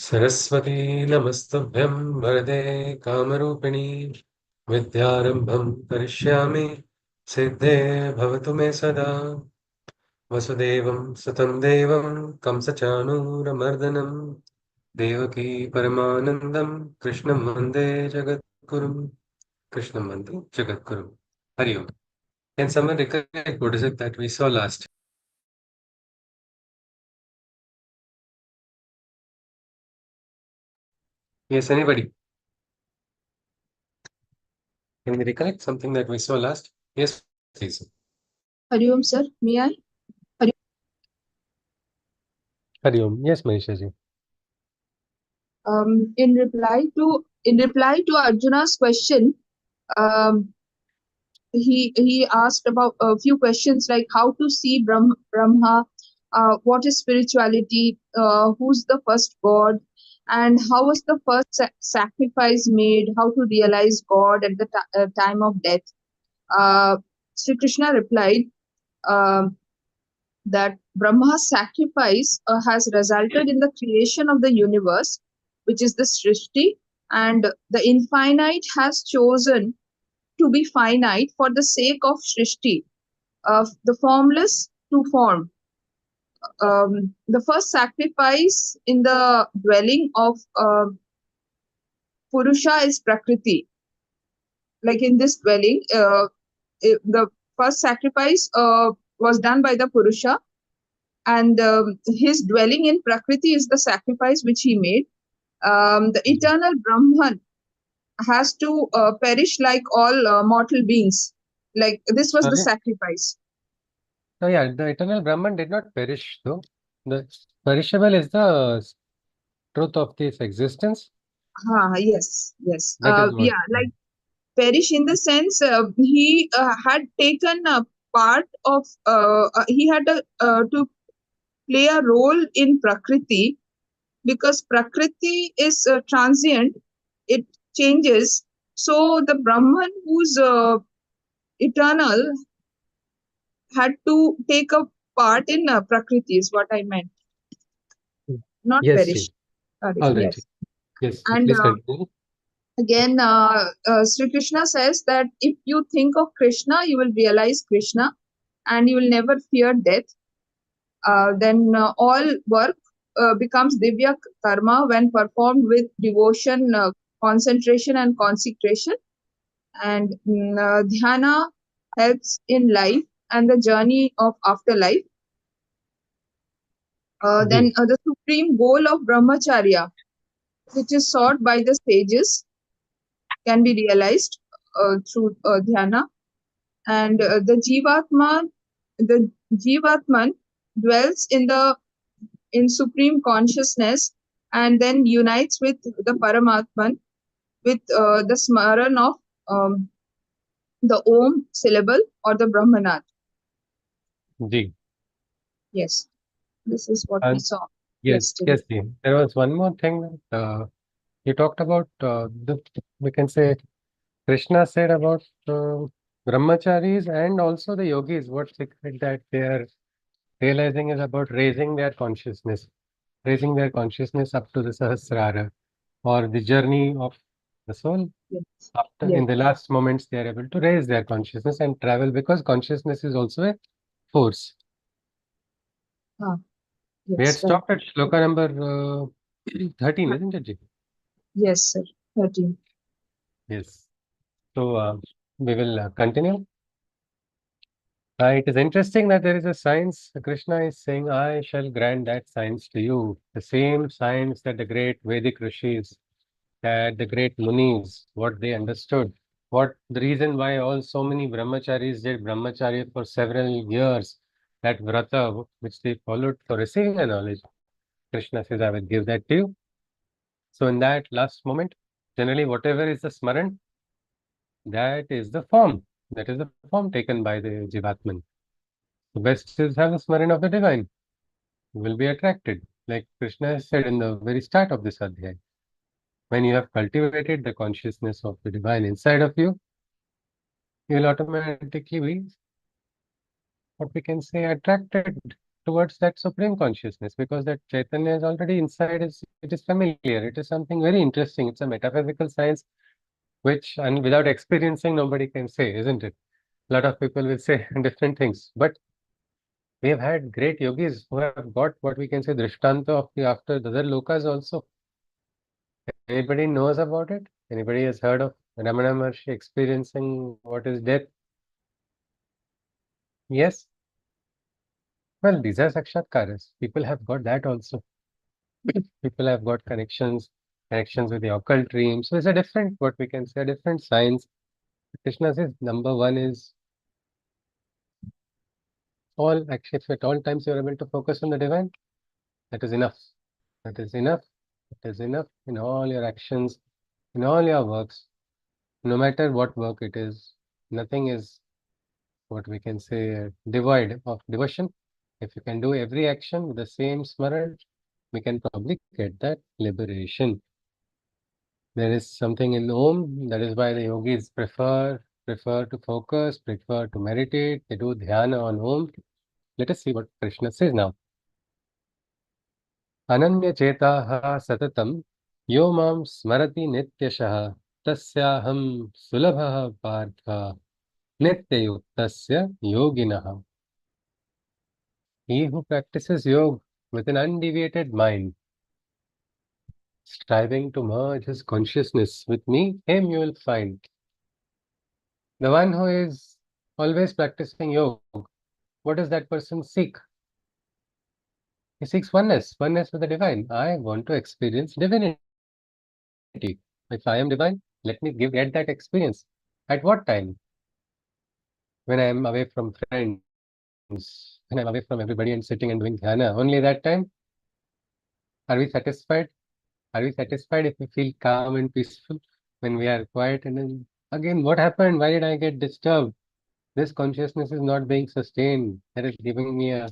सरस्वती नमस्तुभ्यं वरदे कामरूपिणी विद्यारम्भं करिष्यामि सिद्धे भवतु मे सदा वसुदेवं सुतं देवं कंसचाणूरमर्दनं देवकी परमानन्दं कृष्णं वन्दे जगद्गुरुं हरि ओम. Can someone recollect what is it that we saw last? Yes, anybody? Can we recollect something that we saw last? Yes, please. Hariom sir, may I? Hari Om. Yes, Manisha ji. In reply to Arjuna's question, um, he asked about a few questions like how to see Brahma, what is spirituality, who's the first god, and how was the first sacrifice made, how to realize God at the time of death. Sri Krishna replied um that Brahma's sacrifice has resulted in the creation of the universe, which is the Srishti, and the infinite has chosen to be finite for the sake of Srishti, of the formless to form. The first sacrifice in the dwelling of Purusha is Prakriti. Like in this dwelling, the first sacrifice was done by the Purusha, and his dwelling in Prakriti is the sacrifice which he made. The eternal Brahman has to perish like all mortal beings. Like this was the Sorry? sacrifice. Oh yeah, the eternal Brahman did not perish though. The perishable is the truth of this existence. Yes, yes. That is what. Yeah, like perish in the sense he had taken a part of, he had to play a role in Prakriti, because Prakriti is transient, it changes. So the Brahman, who's eternal, had to take a part in Prakriti, is what I meant, not Yes, perish. ji. Sorry, All right, ji. yes. Yes, And please continue. again, Sri Krishna says that if you think of Krishna, you will realize Krishna and you will never fear death. Then all work becomes Divya Karma when performed with devotion, concentration, and consecration. And Dhyana helps in life and the journey of afterlife. Then Ji. the supreme goal of Brahmacharya, which is sought by the sages, can be realized through dhyana. And the Jivatman dwells in supreme consciousness and then unites with the Paramatman with the smaran of um, the Om syllable or the Brahmanat. Ji. Yes, this is what we And saw yes, yesterday. yes, ji. There was one more thing. You talked about we can say Krishna said about brahmacharis and also the yogis. What secret that they are realizing is about raising their consciousness up to the Sahasrara, or the journey of the soul. Yes, After yes, in the last moments, they are able to raise their consciousness and travel, because consciousness is also a force. ah, We had yes, right. stopped at shloka number 13, isn't it, Ji? Yes, sir. 13. Yes. So we will continue. It is interesting that there is a science. Krishna is saying, I shall grant that science to you. The same science that the great Vedic rishis, that the great Munis, what they understood. What the reason why all so many brahmacharis did brahmacharya for several years, that vrata which they followed for receiving the knowledge. Krishna says, I will give that to you. So in that last moment, generally whatever is the smaran, that is the form. That is the form taken by the Jivatman. The best is have the smaran of the divine. You will be attracted. Like Krishna has said in the very start of this Adhyaya. When you have cultivated the consciousness of the divine inside of you, you will automatically be what we can say attracted towards that supreme consciousness, because that Chaitanya is already inside. It is familiar. It is something very interesting. It's a metaphysical science which, and without experiencing, nobody can say, isn't it? A lot of people will say different things, but we have had great yogis who have got what we can say drishtanta of the after the other lokas also. Anybody knows about it? Anybody has heard of Ramana Maharshi experiencing what is death? Yes. Well, these are sakshatkaras. People have got that also. People have got connections with the occult dreams. So it's a different, what we can say, a different science. Krishna says number one is all, actually, if at all times you're able to focus on the divine, that is enough. That is enough. That is enough in all your actions, in all your works, no matter what work it is. Nothing is what we can say devoid of devotion. If you can do every action with the same smaran, we can probably get that liberation. There is something in Om, that is why the yogis prefer to focus, prefer to meditate. They do dhyana on Om. Let us see what Krishna says now. Ananya chetaha satatam yo mam smarati nityashah tasyaham sulabha partha nityayuktasya yoginah. He who practices yoga with an undeviated mind, striving to merge his consciousness with me, him you will find. The one who is always practicing yoga, what does that person seek? He seeks oneness, oneness with the divine. I want to experience divinity. If I am divine, let me get that experience. At what time? When I am away from friends, when I'm away from everybody and sitting and doing dhyana. Only that time? Are we satisfied? Are we satisfied if we feel calm and peaceful when we are quiet? And then again, what happened? Why did I get disturbed? This consciousness is not being sustained. That is giving me a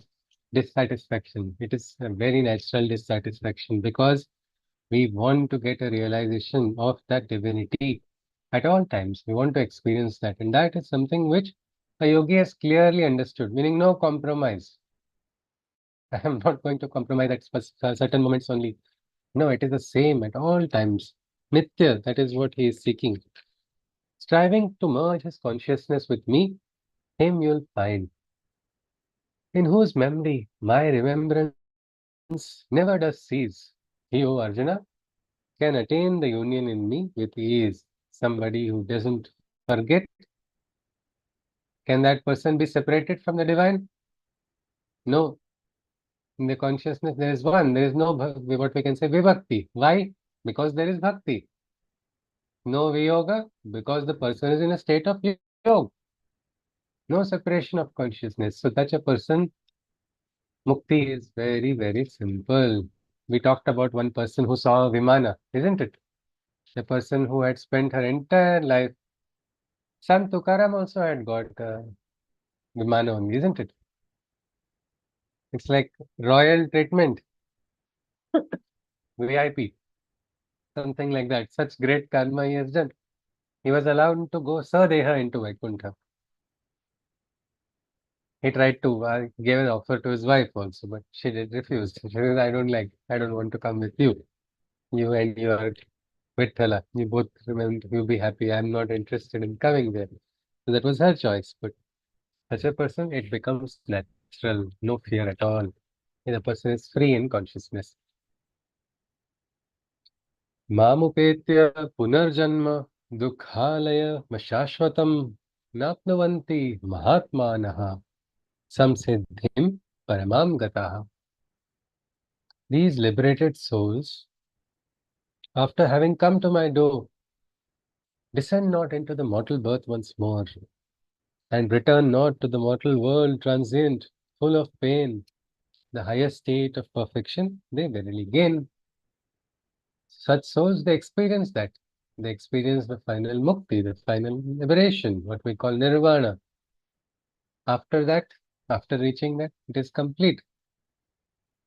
dissatisfaction. It is a very natural dissatisfaction because we want to get a realization of that divinity at all times. We want to experience that. And that is something which a yogi has clearly understood, meaning no compromise. I am not going to compromise at certain moments only. No, it is the same at all times. Nitya, that is what he is seeking. Striving to merge his consciousness with me, him you'll find, in whose memory my remembrance never does cease. He, O Arjuna, can attain the union in me with ease. Somebody who doesn't forget, can that person be separated from the divine? No. In the consciousness, there is one. There is no what we can say vibhakti. Why? Because there is bhakti. No viyoga, because the person is in a state of yoga. No separation of consciousness. So such a person, mukti is very, very simple. We talked about one person who saw Vimana, isn't it? The person who had spent her entire life. Sant Tukaram also had got Vimana only, isn't it? It's like royal treatment, VIP, something like that. Such great karma he has done. He was allowed to go Sadeha into Vaikuntha. He tried to gave an offer to his wife also, but she did refused. She said, I don't want to come with you. You and your Vithala, you both remember, you'll be happy. I'm not interested in coming there. So that was her choice. But such a person, it becomes natural, no fear at all. The person is free in consciousness. Mamupetya punarjanma dukhalaya mashashvatam napnavanti mahatmanaha samsiddhim paramam gataha. These liberated souls, after having come to my door, descend not into the mortal birth once more, and return not to the mortal world transient, full of pain. The highest state of perfection they verily gain. Such souls, they experience that. They experience the final mukti, the final liberation, what we call nirvana. After that, after reaching that, it is complete.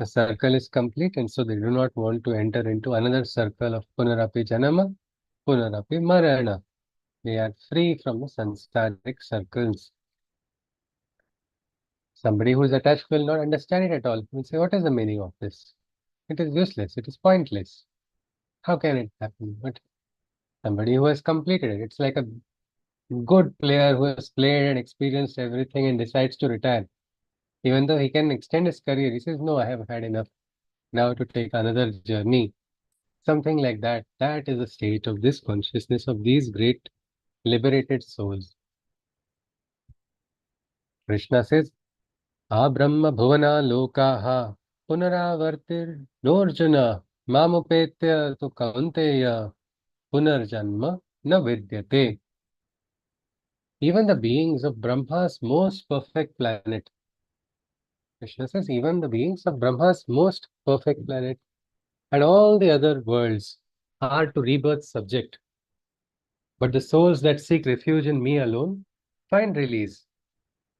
The circle is complete, and so they do not want to enter into another circle of punarapi janama, punarapi marana. They are free from the samsaric circles. Somebody who is attached will not understand it at all. Will say, what is the meaning of this? It is useless. It is pointless. How can it happen? But somebody who has completed it, it's like a good player who has played and experienced everything and decides to retire. Even though he can extend his career, he says, no, I have had enough now to take another journey. Something like that. That is the state of this consciousness of these great liberated souls. Krishna says, A Brahma Bhuvana Lokaha Punaravartir Norjuna Mamupetya Tu Kaunteya Punarjanma Na Vidyate. Even the beings of Brahma's most perfect planet. Krishna says, even the beings of Brahma's most perfect planet and all the other worlds are to rebirth subject. But the souls that seek refuge in me alone find release,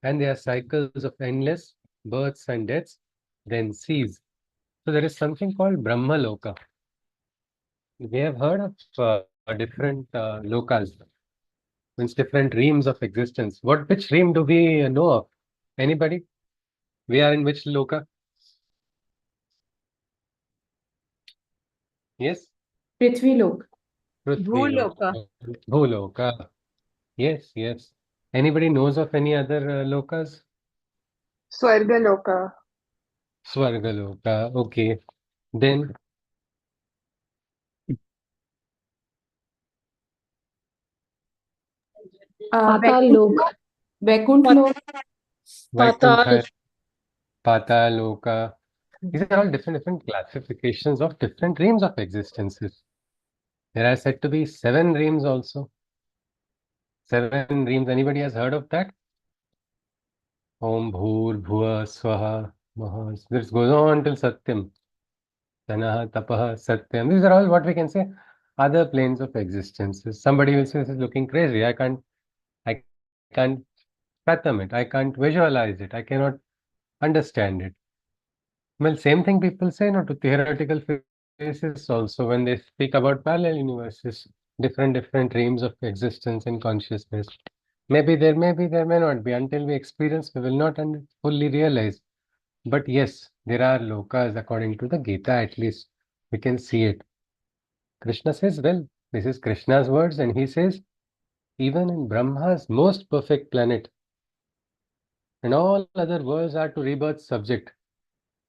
and their cycles of endless births and deaths then cease. So there is something called Brahma Loka. We have heard of different lokas, means different realms of existence. Which realm do we know of? Anybody? We are in which loka? Yes, Prithvi Lok. Prithvi Bhuloka. Loka, Bhuloka. Yes, yes. Anybody knows of any other lokas? Swargaloka. Swarga Loka. Okay. Then Patal Lok. Vaikunt Lok. Patal. Vaikuntha, Pataloka. These are all different classifications of different realms of existences. There are said to be 7 realms also. 7 realms. Anybody has heard of that? Om Bhur Bhuva Swaha Maha. This goes on till Satyam. Tanaha Tapaha Satyam. These are all what we can say other planes of existences. Somebody will say this is looking crazy. I can't fathom it. I can't visualize it. I cannot understand it. Well, same thing people say no to theoretical physics also when they speak about parallel universes, different realms of existence and consciousness. Maybe there may not be. Until we experience, we will not fully realize. But yes, there are lokas according to the Gita, at least we can see it. Krishna says, well, this is Krishna's words, and he says, even in Brahma's most perfect planet, and all other worlds are to rebirth subject.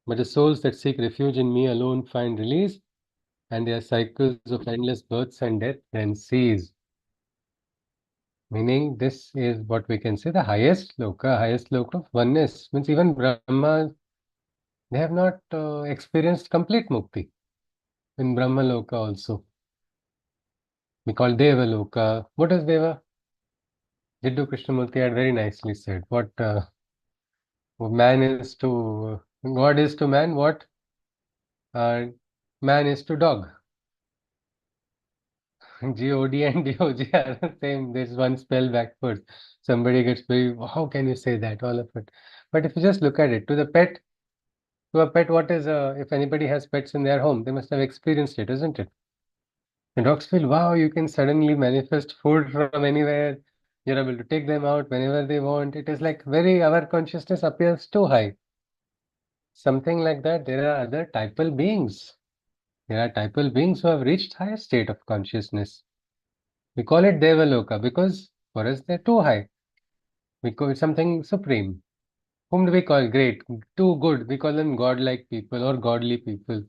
But the souls that seek refuge in me alone find release, and their cycles of endless births and death then cease. Meaning, this is what we can say the highest loka of oneness. Means even Brahma, they have not experienced complete mukti in Brahma Loka also. We call Deva Loka. What is Deva? Jiddu Krishnamurti had very nicely said. What man is to God is to man, what man is to dog. God and Dog are the same. There's one spell backwards. Somebody gets very, how can you say that? All of it. But if you just look at it, to a pet, what is, if anybody has pets in their home, they must have experienced it, isn't it? The dogs feel, wow, you can suddenly manifest food from anywhere. You're able to take them out whenever they want. It is like our consciousness appears too high. Something like that. There are other typal beings. There are typal beings who have reached higher state of consciousness. We call it Devaloka because for us they're too high. We call it something supreme. Whom do we call great? Too good. We call them godlike people or godly people.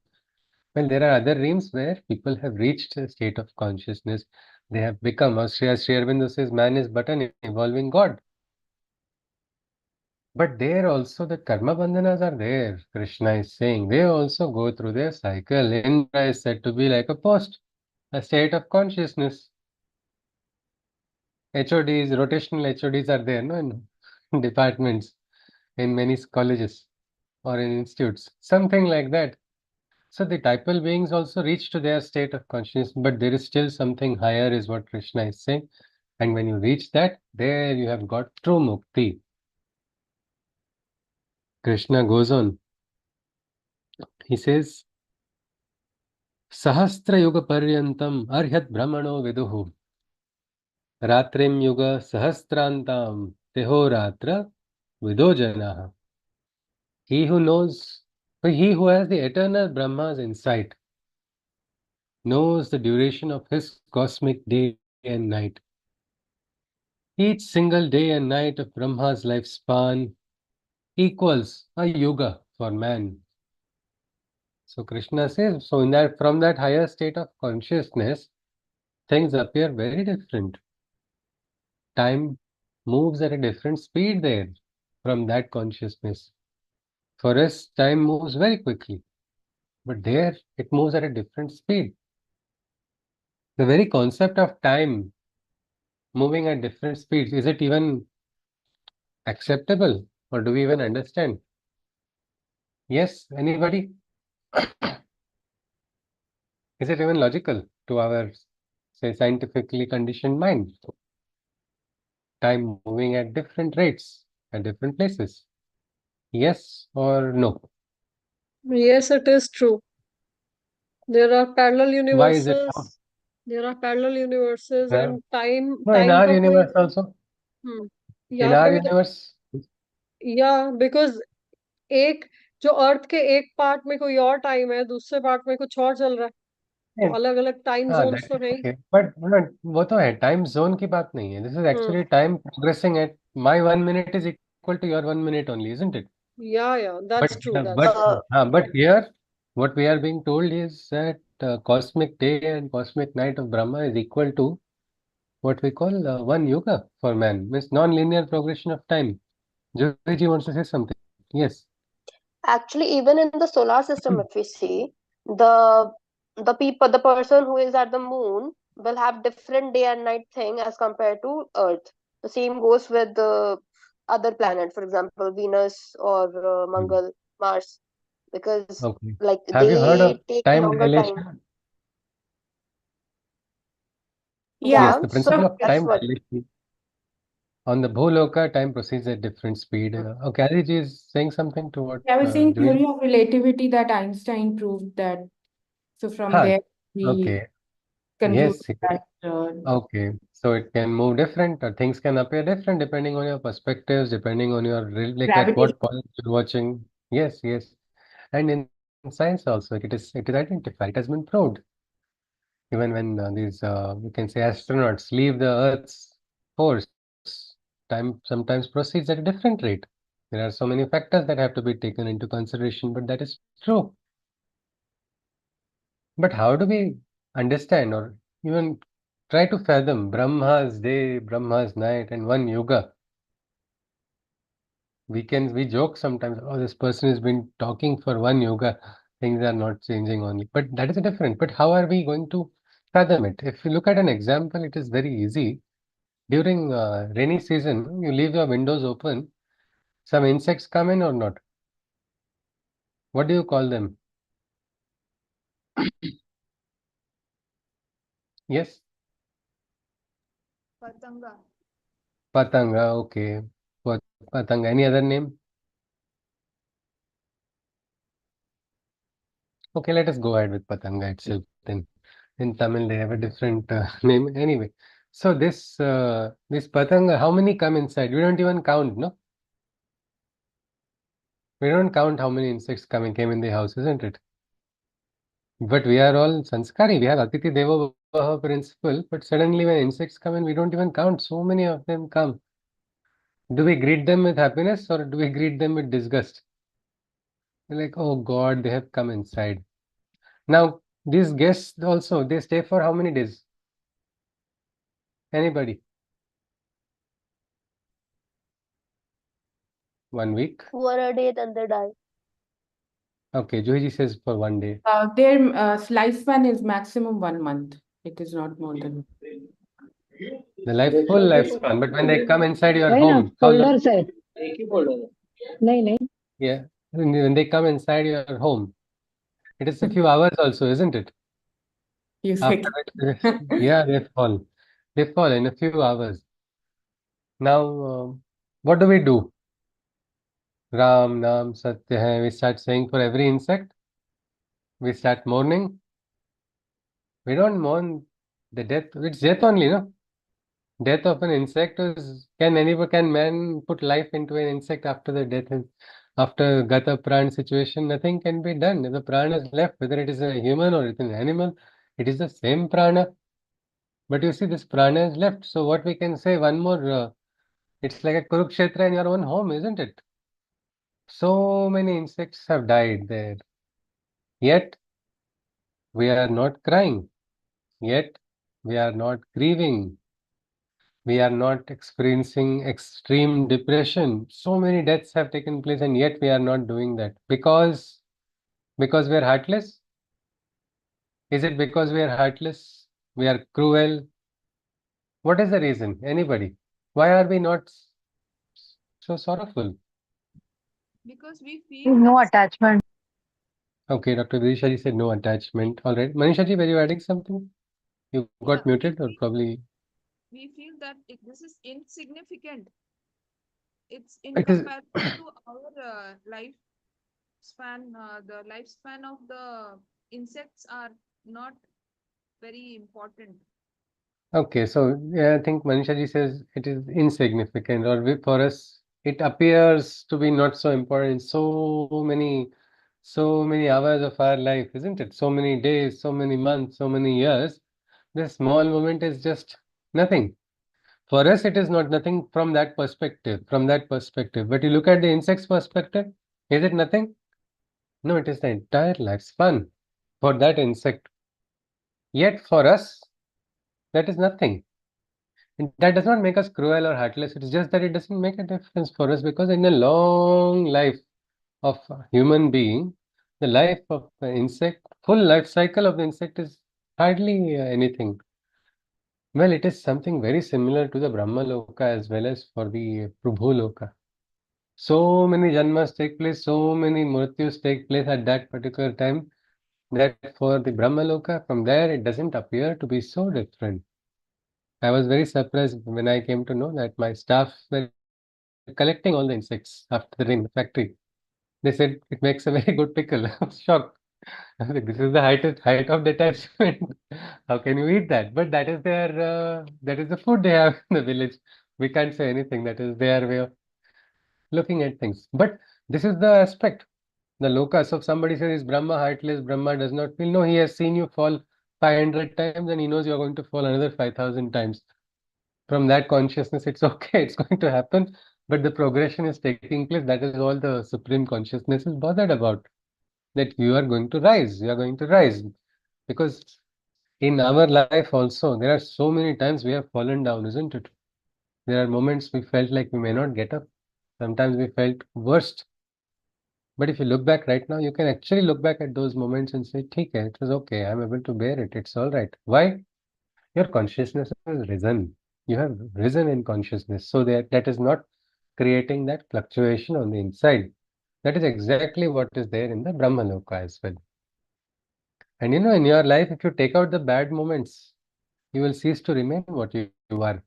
Well, there are other realms where people have reached a state of consciousness. They have become, as Sri Aurobindo says, man is but an evolving God. But there also the karma bandhanas are there. Krishna is saying they also go through their cycle. Indra is said to be like a post, a state of consciousness. HODs, rotational HODs are there, no, in departments, in many colleges or in institutes, something like that. So the typal beings also reach to their state of consciousness, but there is still something higher, is what Krishna is saying. And when you reach that, there you have got true mukti. Krishna goes on. He says, Sahasra Yuga Paryantam Arhyat Brahmano Viduhu Ratrim Yuga Sahasrantam Tehoratra Vido Janaha. He who knows, he who has the eternal Brahma's insight, knows the duration of his cosmic day and night. Each single day and night of Brahma's lifespan equals a yuga for man. So Krishna says, so in that, from that higher state of consciousness, things appear very different. Time moves at a different speed there from that consciousness. For us, time moves very quickly, but there it moves at a different speed. The very concept of time moving at different speeds, is it even acceptable or do we even understand? Yes, anybody? Is it even logical to our, say, scientifically conditioned mind? Time moving at different rates at different places. Yes or no? Yes, it is true. There are parallel Why is it so? universes. There are parallel universes Yeah. and time No, in time our का कोई universe also. In यहाँ our पे भी तो universe, या because एक जो अर्थ के एक पार्ट में कोई और टाइम है दूसरे पार्ट में कुछ और चल रहा है तो yeah, अलग अलग टाइम जोन्स that तो is है ही okay. But वो तो है, टाइम जोन की बात नहीं है. This is actually time progressing at my 1 minute is equal to your 1 minute only, isn't it? या But that's true but that's but here, what we are being told is that cosmic day and cosmic night of Brahma is equal to what we call one yuga for man, means non-linear progression of time. Joji wants to say something. Yes. Actually, even in the solar system, if we see the the person who is at the moon will have different day and night thing as compared to Earth. The same goes with the other planet, for example, Venus or Mangal, Mars, because Okay. like Have you heard of they take time longer time. dilation? Yeah. Yes, Yeah, the so principle of that's time what. dilation. On the Bholoka, time proceeds at different speed. Okay, Aditi is saying something to what I was saying Joji. theory of relativity that Einstein proved that. So from Huh. there we Okay. conclude Yes. Yes. that Okay. So it can move different, or things can appear different depending on your perspectives, depending on your like at gravity. what point you're watching. Yes. Yes. And in science also, it is identified. It has been proved. Even when these you can say astronauts leave the Earth's force, time sometimes proceeds at a different rate. There are so many factors that have to be taken into consideration, but that is true. But how do we understand or even try to fathom Brahma's day, Brahma's night, and one yuga? We joke sometimes, oh, this person has been talking for one yuga, things are not changing only. But that is different. But how are we going to fathom it? If you look at an example, it is very easy. During rainy season, you leave your windows open, some insects come in or not? What do you call them? Yes, Patanga. patanga, okay. Patanga, any other name? Okay, let us go ahead with patanga itself then. In Tamil, they have a different name. Anyway, so this patanga, how many come inside? We don't even count, no? We don't count how many insects came in the house, isn't it? But we are all sanskari. We have Atiti Devo Bhava principle. But suddenly, when insects come in, we don't even count. So many of them come. Do we greet them with happiness or do we greet them with disgust? We're like, oh God, they have come inside. Now, these guests also, they stay for how many days? Anybody? 1 week? For a day, then they die. Okay, Joji says for 1 day. Their lifespan is maximum 1 month. It is not more than. The full lifespan. But when they come inside your है ना home, how long? Folders है एक ही folder है नहीं नहीं Yeah, when they come inside your home, it is a few hours also, isn't it? You After say. which, yeah, they fall. They fall in a few hours. Now, what do we do? Ram, Nam, Satya hai. We start saying for every insect. We start mourning. We don't mourn the death. It's death only, no? Death of an insect is. Can man put life into an insect after the death? After Gata Pran situation, nothing can be done. If the prana is left, whether it is a human or it is an animal, it is the same prana. But you see, this prana is left. So what we can say, one more, it's like a Kurukshetra in your own home, isn't it? So many insects have died there. Yet, we are not crying. Yet, we are not grieving. We are not experiencing extreme depression. So many deaths have taken place, and yet we are not doing that. Because we are heartless? Is it because we are heartless? We are cruel? What is the reason? Anybody? Why are we not so sorrowful? Because we feel No that attachment. Okay, Dr. Vidisha ji said no attachment. All right. Manisha ji, were you adding something? You got muted or probably we feel that this is insignificant. It's in it is. comparison to our lifespan. The lifespan of the insects are not very important. Okay, so yeah, I think Manisha ji says it is insignificant, or for us, it appears to be not so important. So many hours of our life, isn't it? So many days, so many months, so many years. This small moment is just nothing. For us, it is not nothing from that perspective, from that perspective. But you look at the insect's perspective, is it nothing? No, it is the entire lifespan for that insect. Yet for us, that is nothing. And that does not make us cruel or heartless. It's just that it doesn't make a difference for us because in a long life of a human being, the life of the insect, full life cycle of the insect is hardly anything. Well, it is something very similar to the Brahma Loka as well as for the Prabhu Loka. So many janmas take place, so many mrityus take place at that particular time that for the Brahma Loka, from there it doesn't appear to be so different. I was very surprised when I came to know that my staff were collecting all the insects after the rain in the factory. They said it makes a very good pickle. I was shocked. I was like, this is the height of detachment. How can you eat that? But that is that is the food they have in the village. We can't say anything. That is their way of looking at things. But this is the aspect, the locus of somebody says, is Brahma heartless? Brahma does not feel. No, he has seen you fall 500 times and he knows you are going to fall another 5,000 times. From that consciousness, it's okay, it's going to happen, but the progression is taking place. That is all the supreme consciousness is bothered about. That you are going to rise, you are going to rise. Because in our life also, there are so many times we have fallen down, isn't it? There are moments we felt like we may not get up. Sometimes we felt worst. But if you look back right now, you can actually look back at those moments and say, "Okay, it was okay. I'm able to bear it. It's all right." Why? Your consciousness has risen. You have risen in consciousness. So that is not creating that fluctuation on the inside. That is exactly what is there in the Brahmaloka as well. And in your life, if you take out the bad moments, you will cease to remain what you are.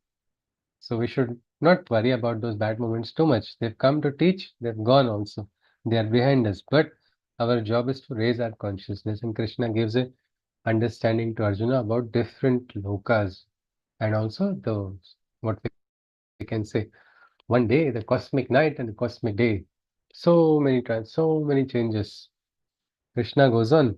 So we should not worry about those bad moments too much. They've come to teach, they've gone also. They are behind us. But our job is to raise our consciousness. And Krishna gives a understanding to Arjuna about different lokas and also those, what we can say, one day, the cosmic night and the cosmic day. So many times, so many changes. Krishna goes on.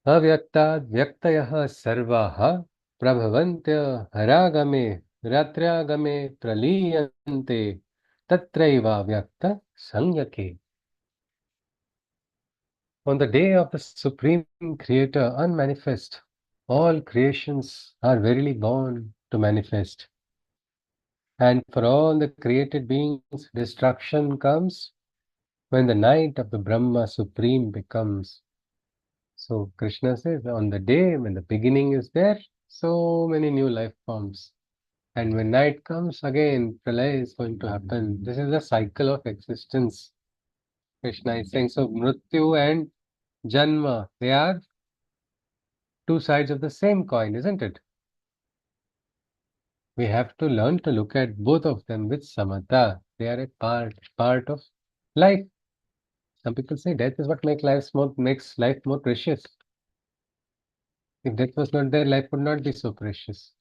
Avyakta vyaktayah sarvaha prabhavantya haragame ratragame praliyante tatraiva vyakta sangyake. On the day of the Supreme Creator unmanifest, all creations are verily born to manifest. And for all the created beings, destruction comes when the night of the Brahma Supreme becomes. So Krishna says, on the day when the beginning is there, so many new life forms. And when night comes, again, pralaya is going to happen. This is the cycle of existence. Krishna is saying, so Mrityu and Janma, they are two sides of the same coin, isn't it? We have to learn to look at both of them with samatha. They are a part of life. Some people say death is what makes life more precious. If death was not there, life would not be so precious.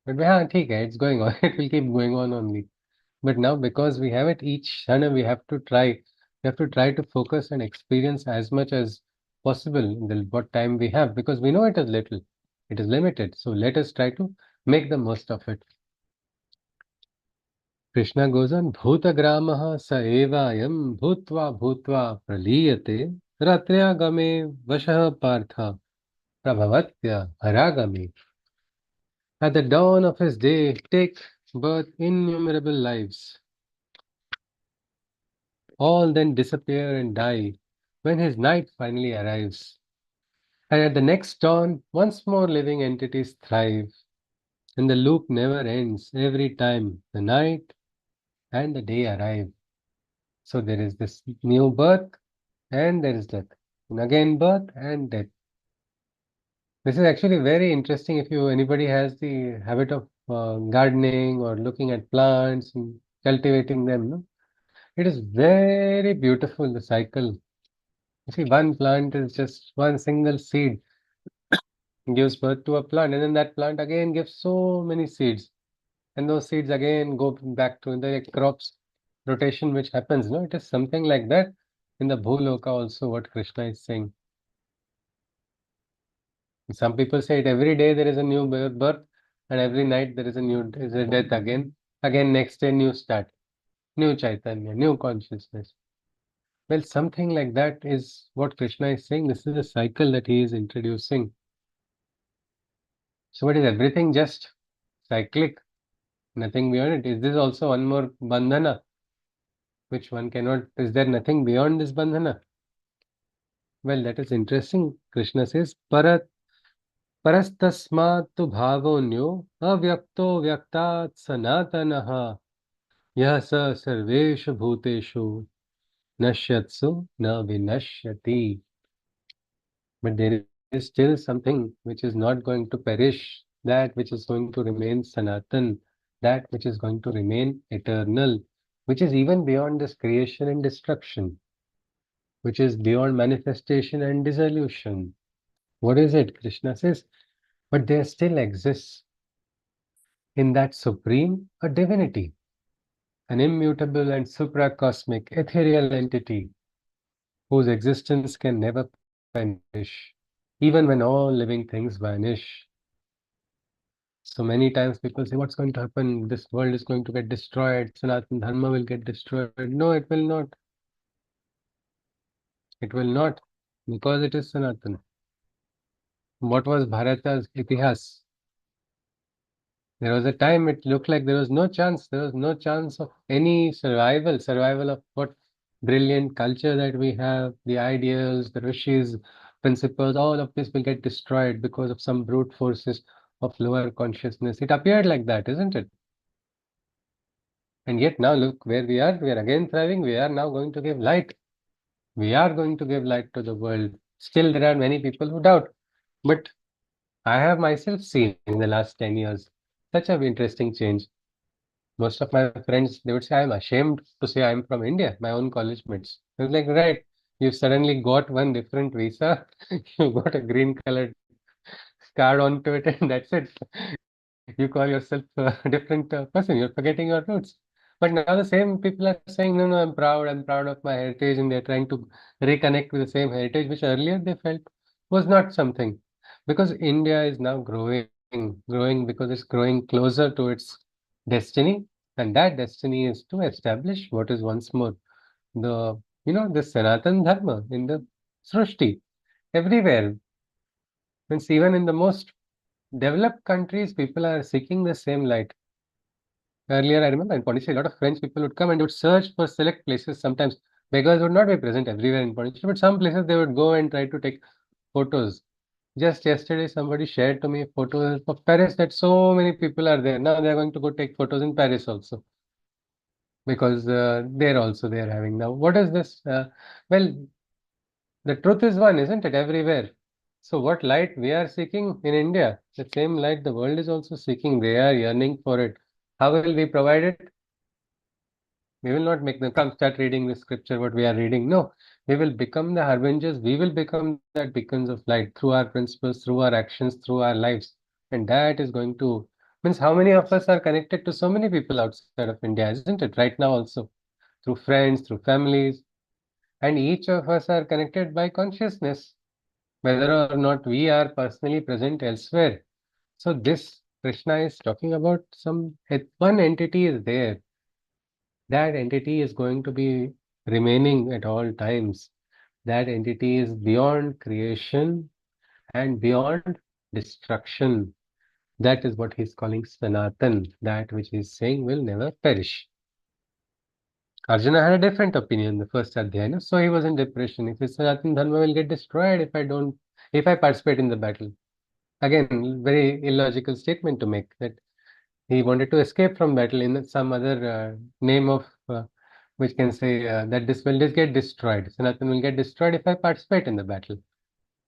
But it's going on. It will keep going on only. But now, because we have it each shana, we have to try to focus and experience as much as possible in the what time we have, because we know it is little, it is limited. So let us try to make the most of it. Krishna goes on, Bhutagramah sa evayam bhutva bhutva praliyate ratrya vashah partha prabhavatya haragami. At the dawn of his day, take birth innumerable lives. All then disappear and die when his night finally arrives. And at the next dawn, once more living entities thrive, and the loop never ends every time the night and the day arrive. So there is this new birth and there is death, and again birth and death. This is actually very interesting if anybody has the habit of gardening or looking at plants and cultivating them. No? It is very beautiful, the cycle. You see, one plant is just one single seed gives birth to a plant, and then that plant again gives so many seeds, and those seeds again go back to the crops rotation which happens. No, it is something like that in the Bhuloka also, what Krishna is saying. Some people say it every day there is a new birth, and every night there is a death again. Again, next day, new start, new Chaitanya, new consciousness. Well, something like that is what Krishna is saying. This is a cycle that he is introducing. So, what is everything just cyclic? Nothing beyond it. Is this also one more bandhana, which one cannot? Is there nothing beyond this bandhana? Well, that is interesting. Krishna says, Parastasmatu bhagonyo avyakto vyaktat sanatanaha yasa sarveshu bhuteshu nashyatsu na vinashyati. But there is still something which is not going to perish, that which is going to remain sanatan, that which is going to remain eternal, which is even beyond this creation and destruction, which is beyond manifestation and dissolution. What is it? Krishna says, but there still exists in that supreme a divinity, an immutable and supracosmic ethereal entity whose existence can never perish, even when all living things vanish. So many times people say, what's going to happen? This world is going to get destroyed. Sanatana Dharma will get destroyed. No, it will not. It will not, because it is Sanatana. What was Bharata's itihas? There was a time it looked like there was no chance. There was no chance of any survival of what brilliant culture that we have, the ideals, the rishis, principles, all of this will get destroyed because of some brute forces of lower consciousness. It appeared like that, isn't it? And yet now look where we are. We are again thriving. We are now going to give light. We are going to give light to the world. Still, there are many people who doubt. But I have myself seen in the last 10 years such an interesting change. Most of my friends, they would say, I'm ashamed to say I'm from India, my own college mates. I was like, right, you suddenly got one different visa, you got a green colored card onto it, and that's it. You call yourself a different person, you're forgetting your roots. But now the same people are saying, no, no, I'm proud of my heritage, and they're trying to reconnect with the same heritage, which earlier they felt was not something. Because India is now growing because it's growing closer to its destiny, and that destiny is to establish what is once more the Sanatan Dharma in the Srishti everywhere. Means even in the most developed countries, people are seeking the same light. Earlier, I remember in Pondicherry, a lot of French people would come and would search for select places. Sometimes beggars would not be present everywhere in Pondicherry, but some places they would go and try to take photos. Just yesterday, somebody shared to me photos of Paris that so many people are there. Now they're going to go take photos in Paris also because there also they are having. Now, what is this? Well, the truth is one, isn't it? Everywhere. So, what light we are seeking in India, the same light the world is also seeking. They are yearning for it. How will we provide it? We will not make them come start reading the scripture, what we are reading. No, we will become the harbingers. We will become that beacons of light through our principles, through our actions, through our lives. And that is going to Means how many of us are connected to so many people outside of India, isn't it? Right now also, through friends, through families, and each of us are connected by consciousness, whether or not we are personally present elsewhere. So this Krishna is talking about one entity is there. That entity is going to be remaining at all times. That entity is beyond creation and beyond destruction. That is what he's calling Sanatan, that which he's saying will never perish. Arjuna had a different opinion in the first Adhyaya, so he was in depression. If his Sanatan Dharma will get destroyed if I participate in the battle. Again, very illogical statement to make, that he wanted to escape from battle in some other name of which can say that this will just get destroyed. Sanatan will get destroyed if I participate in the battle.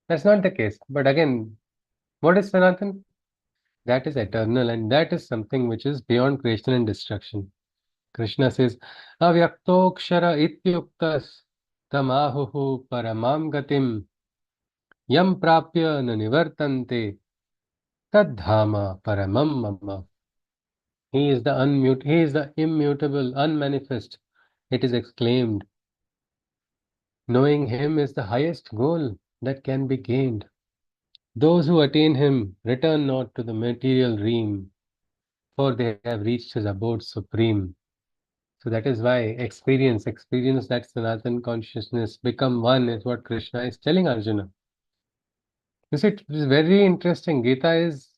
That's not the case. But again, what is Sanatan? That is eternal, and that is something which is beyond creation and destruction. Krishna says, Avyaktokshara ityuktas tamahuhu paramam gatim yam prapya na nivartante tadhama paramam mama. He is the immutable, unmanifest. It is exclaimed. Knowing him is the highest goal that can be gained. Those who attain him return not to the material realm, for they have reached his abode supreme. So that is why experience that Sanatan consciousness, become one, is what Krishna is telling Arjuna. You see, it is very interesting. Gita is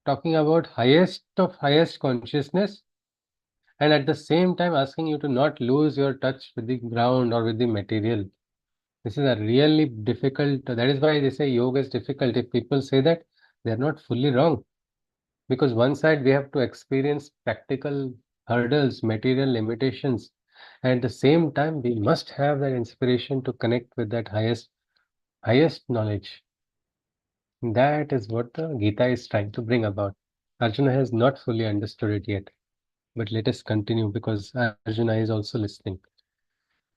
talking about highest of highest consciousness, and at the same time asking you to not lose your touch with the ground or with the material. This is a really difficult, that is why they say yoga is difficult. If people say that, they are not fully wrong. Because one side we have to experience practical hurdles, material limitations. And at the same time, we must have that inspiration to connect with that highest knowledge. That is what the Gita is trying to bring about. Arjuna has not fully understood it yet. But let us continue, because Arjuna is also listening.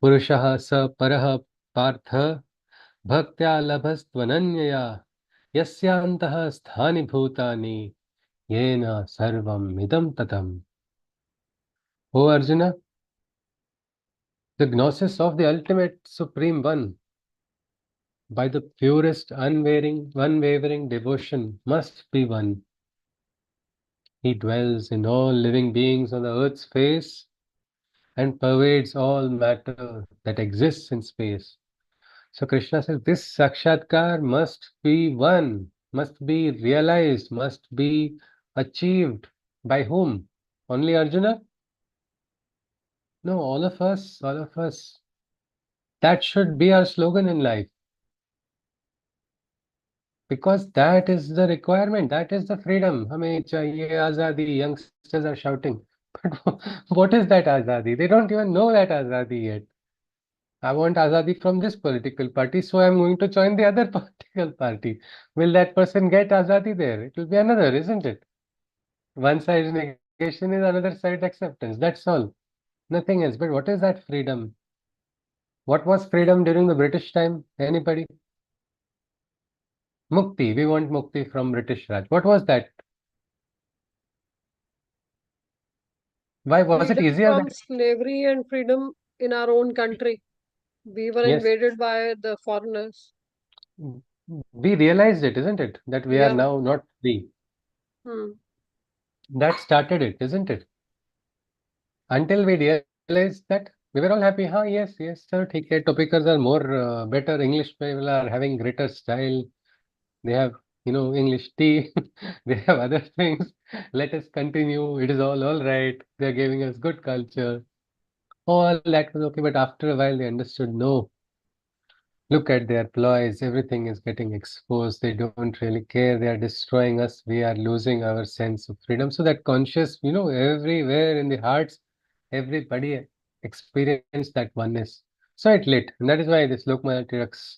Purushaha sa paraha partha bhaktya labhastvananyaya yasyantah sthani bhutani yena sarvam idam tatam. O Arjuna, the gnosis of the ultimate supreme one, by the purest, unwavering devotion, must be one. He dwells in all living beings on the earth's face and pervades all matter that exists in space. So Krishna says this Sakshatkar must be one, must be realized, must be achieved. By whom? Only Arjuna? No, all of us, all of us. That should be our slogan in life. Because that is the requirement, that is the freedom. Hame chahiye azadi, youngsters are shouting. But what is that azadi? They don't even know that azadi yet. I want azadi from this political party, so I'm going to join the other political party. Will that person get azadi there? It will be another, isn't it? One side negation is another side acceptance. That's all. Nothing else. But what is that freedom? What was freedom during the British time? Anybody? Mukti. We want mukti from British Raj. What was that? Why was it Freedom easier from than? slavery and freedom in our own country. We were Yes, invaded by the foreigners. we realized it, isn't it? That we are Yeah. now not free. Hmm. That started it, isn't it? Until we realized that we were all happy. Huh? Yes, yes, sir. ठीक है. Topicals are more better. English people are having greater style. They have, English tea. They have other things. Let us continue. It is all right. They are giving us good culture. All that was okay. But after a while, they understood, no. Look at their ploys. Everything is getting exposed. They don't really care. They are destroying us. We are losing our sense of freedom. So that conscious, everywhere in the hearts, everybody experienced that oneness. So it lit. And that is why this Lokmanya Tilak's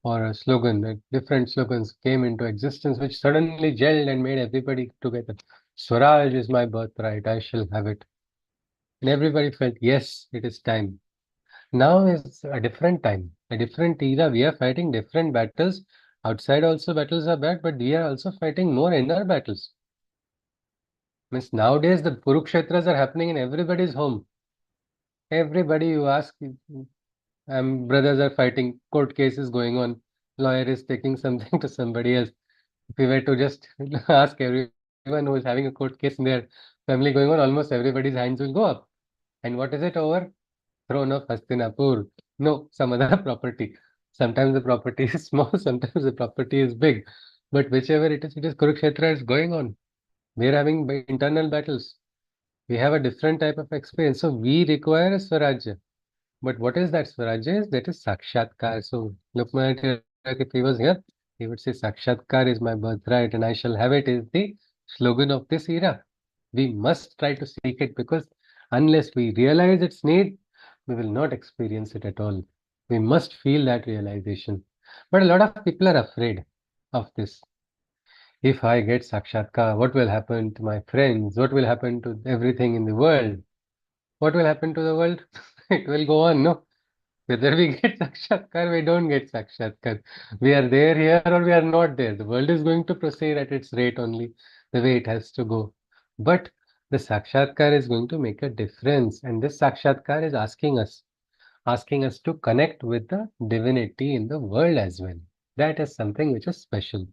or a slogan, different slogans came into existence, which suddenly gelled and made everybody together. Swaraj is my birthright. I shall have it. And everybody felt, yes, it is time. Now is a different time, a different era. We are fighting different battles. Outside also battles are bad, but we are also fighting more inner battles. Means nowadays the Kurukshetras are happening in everybody's home. Everybody you ask, brothers are fighting, court cases going on, lawyer is taking something to somebody else. If we were to just ask everyone who is having a court case in their family going on, almost everybody's hands will go up. And what is it over? Throne of Hastinapur. No, some other property. Sometimes the property is small, sometimes the property is big. But whichever it is Kurukshetra is going on. We are having internal battles. We have a different type of experience. So we require a Swarajya. But what is that Swarajya? That is Sakshatkar. So Lokmanya Tilak, if he was here, he would say Sakshatkar is my birthright and I shall have it is the slogan of this era. We must try to seek it because unless we realize its need, we will not experience it at all. We must feel that realization. But a lot of people are afraid of this. If I get Sakshatkar, what will happen to my friends? What will happen to everything in the world? What will happen to the world? It will go on, no? Whether we get Sakshatkar, we don't get Sakshatkar. We are there here or we are not there. The world is going to proceed at its rate only, the way it has to go. But the Sakshatkar is going to make a difference. And this Sakshatkar is asking us to connect with the divinity in the world as well. That is something which is special.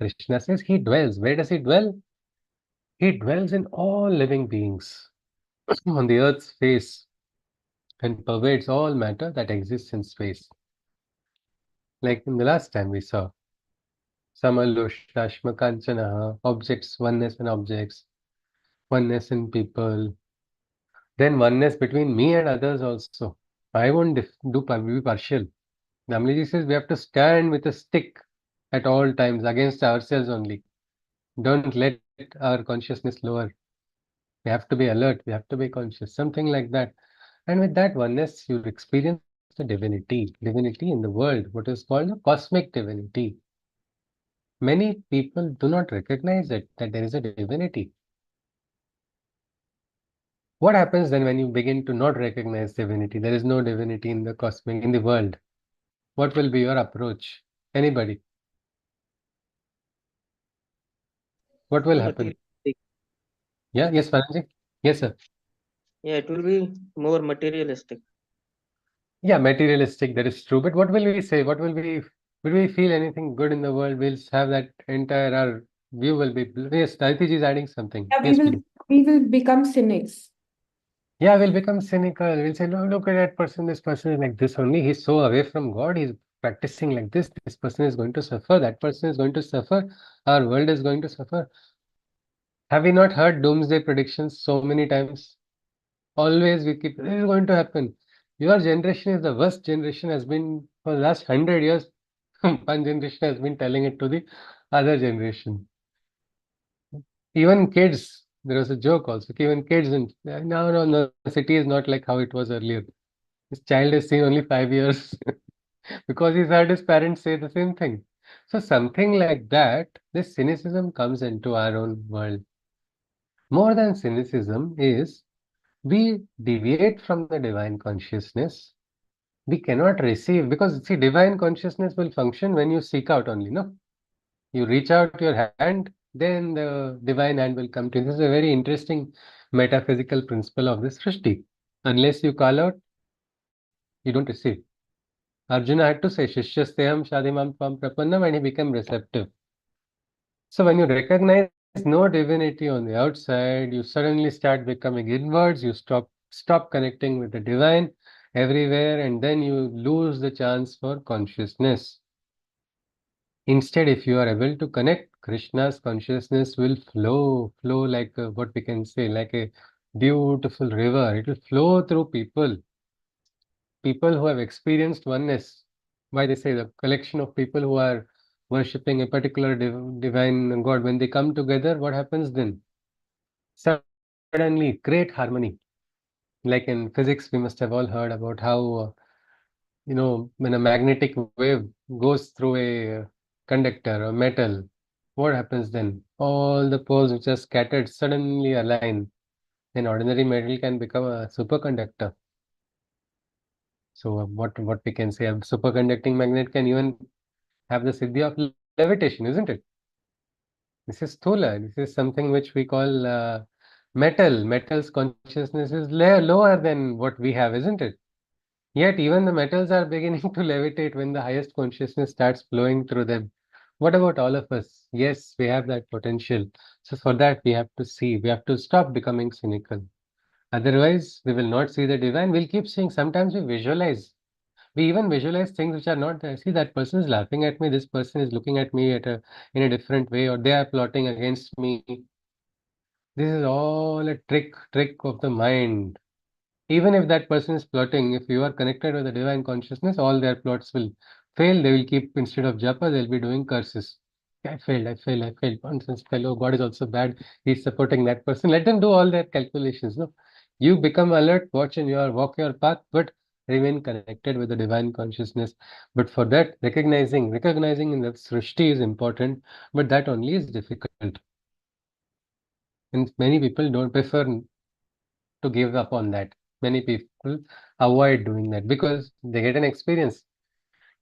Krishna says he dwells. Where does he dwell? He dwells in all living beings on the earth's face and pervades all matter that exists in space. Like in the last time we saw, Samaloshlashma Kanchana, objects, oneness in objects, oneness in people, then oneness between me and others also. I won't be partial. Namliji says we have to stand with a stick at all times against ourselves only. Don't let our consciousness lower. We have to be alert, we have to be conscious, something like that. And with that oneness, you experience the divinity in the world, what is called a cosmic divinity. Many people do not recognize it, that there is a divinity. What happens then when you begin to not recognize divinity? There is no divinity in the cosmic, in the world. What will be your approach? Anybody? What will happen? Materialistic. Yeah, yes, Faranji? Yes, sir. Yeah, it will be more materialistic. Yeah, materialistic, that is true. But what will we say? Will we feel anything good in the world? We'll have that entire, our view will be, yes, Aditi is adding something. Yeah, Yes, please. we will become cynics. Yeah, we'll become cynical. We'll say, no, look at that person. This person is like this only. He's so away from God. He's practicing like this. This person is going to suffer. That person is going to suffer. Our world is going to suffer. Have we not heard doomsday predictions so many times? Always we keep, this is going to happen. Your generation is the worst generation, has been for the last 100 years. One generation has been telling it to the other generation. Even kids, there was a joke also. Even kids, and no, the city is not like how it was earlier. His child has seen only 5 years because he's heard his parents say the same thing. So something like that, this cynicism comes into our own world. More than cynicism is we deviate from the divine consciousness. We cannot receive because see, divine consciousness will function when you seek out only, no? You reach out your hand, then the divine hand will come to you. This is a very interesting metaphysical principle of this Srishti. Unless you call out, you don't receive. Arjuna had to say, Shishyasteham Shadimam Pam Prapannam, and he became receptive. So when you recognize no divinity on the outside, you suddenly start becoming inwards, you stop connecting with the divine everywhere, and then you lose the chance for consciousness. Instead, if you are able to connect, Krishna's consciousness will flow like what we can say, like a beautiful river. It will flow through people who have experienced oneness. Why they say the collection of people who are worshipping a particular divine God, when they come together, what happens then? Suddenly, great harmony. Like in physics, we must have all heard about how, when a magnetic wave goes through a conductor or metal, what happens then? All the poles which are scattered suddenly align. An ordinary metal can become a superconductor. So what we can say, a superconducting magnet can even have the siddhi of levitation, isn't it? This is Sthula. This is something which we call metal. Metal's consciousness is lower than what we have, isn't it? Yet even the metals are beginning to levitate when the highest consciousness starts flowing through them. What about all of us? Yes, we have that potential. So for that, we have to see. We have to stop becoming cynical. Otherwise, we will not see the divine. We'll keep seeing. Sometimes we visualize. We even visualize things which are not there. See, that person is laughing at me. This person is looking at me in a different way, or they are plotting against me. This is all a trick of the mind. Even if that person is plotting, if you are connected with the divine consciousness, all their plots will fail. They will keep, instead of japa, they'll be doing curses. I failed. Nonsense fellow. God is also bad. He's supporting that person. Let them do all their calculations. No, you become alert, walk your path, but remain connected with the divine consciousness. But for that, recognizing in the srishti is important, but that only is difficult. And many people don't prefer to give up on that. Many people avoid doing that because they get an experience.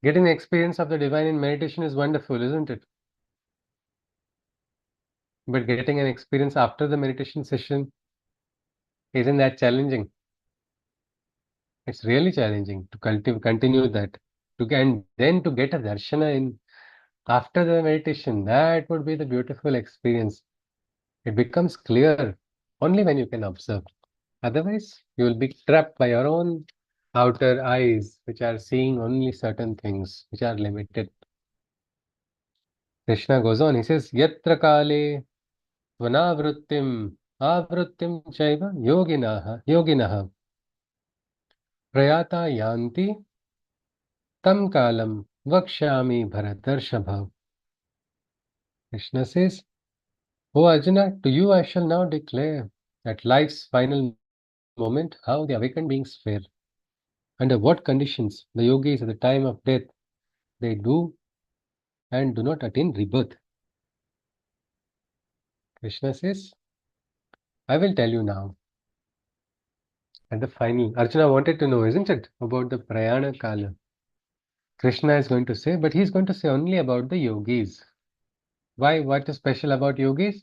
Getting the experience of the divine in meditation is wonderful, isn't it? But getting an experience after the meditation session isn't that challenging. It's really challenging to continue that. And then to get a darshana in after the meditation, that would be the beautiful experience. It becomes clear only when you can observe. Otherwise, you will be trapped by your own outer eyes, which are seeing only certain things, which are limited. Krishna goes on, he says, Yatra kale svanavrittim avrittim chaiva yoginaha prayata yanti tam kalam vakshami bharatarshabha. Krishna says, O Arjuna, to you I shall now declare at life's final moment how the awakened beings fare. Under what conditions the yogis at the time of death they do and do not attain rebirth. Krishna says, I will tell you now. At the final, Arjuna wanted to know, isn't it, about the Prayana Kala. Krishna is going to say, but he's going to say only about the yogis. Why? What is special about yogis?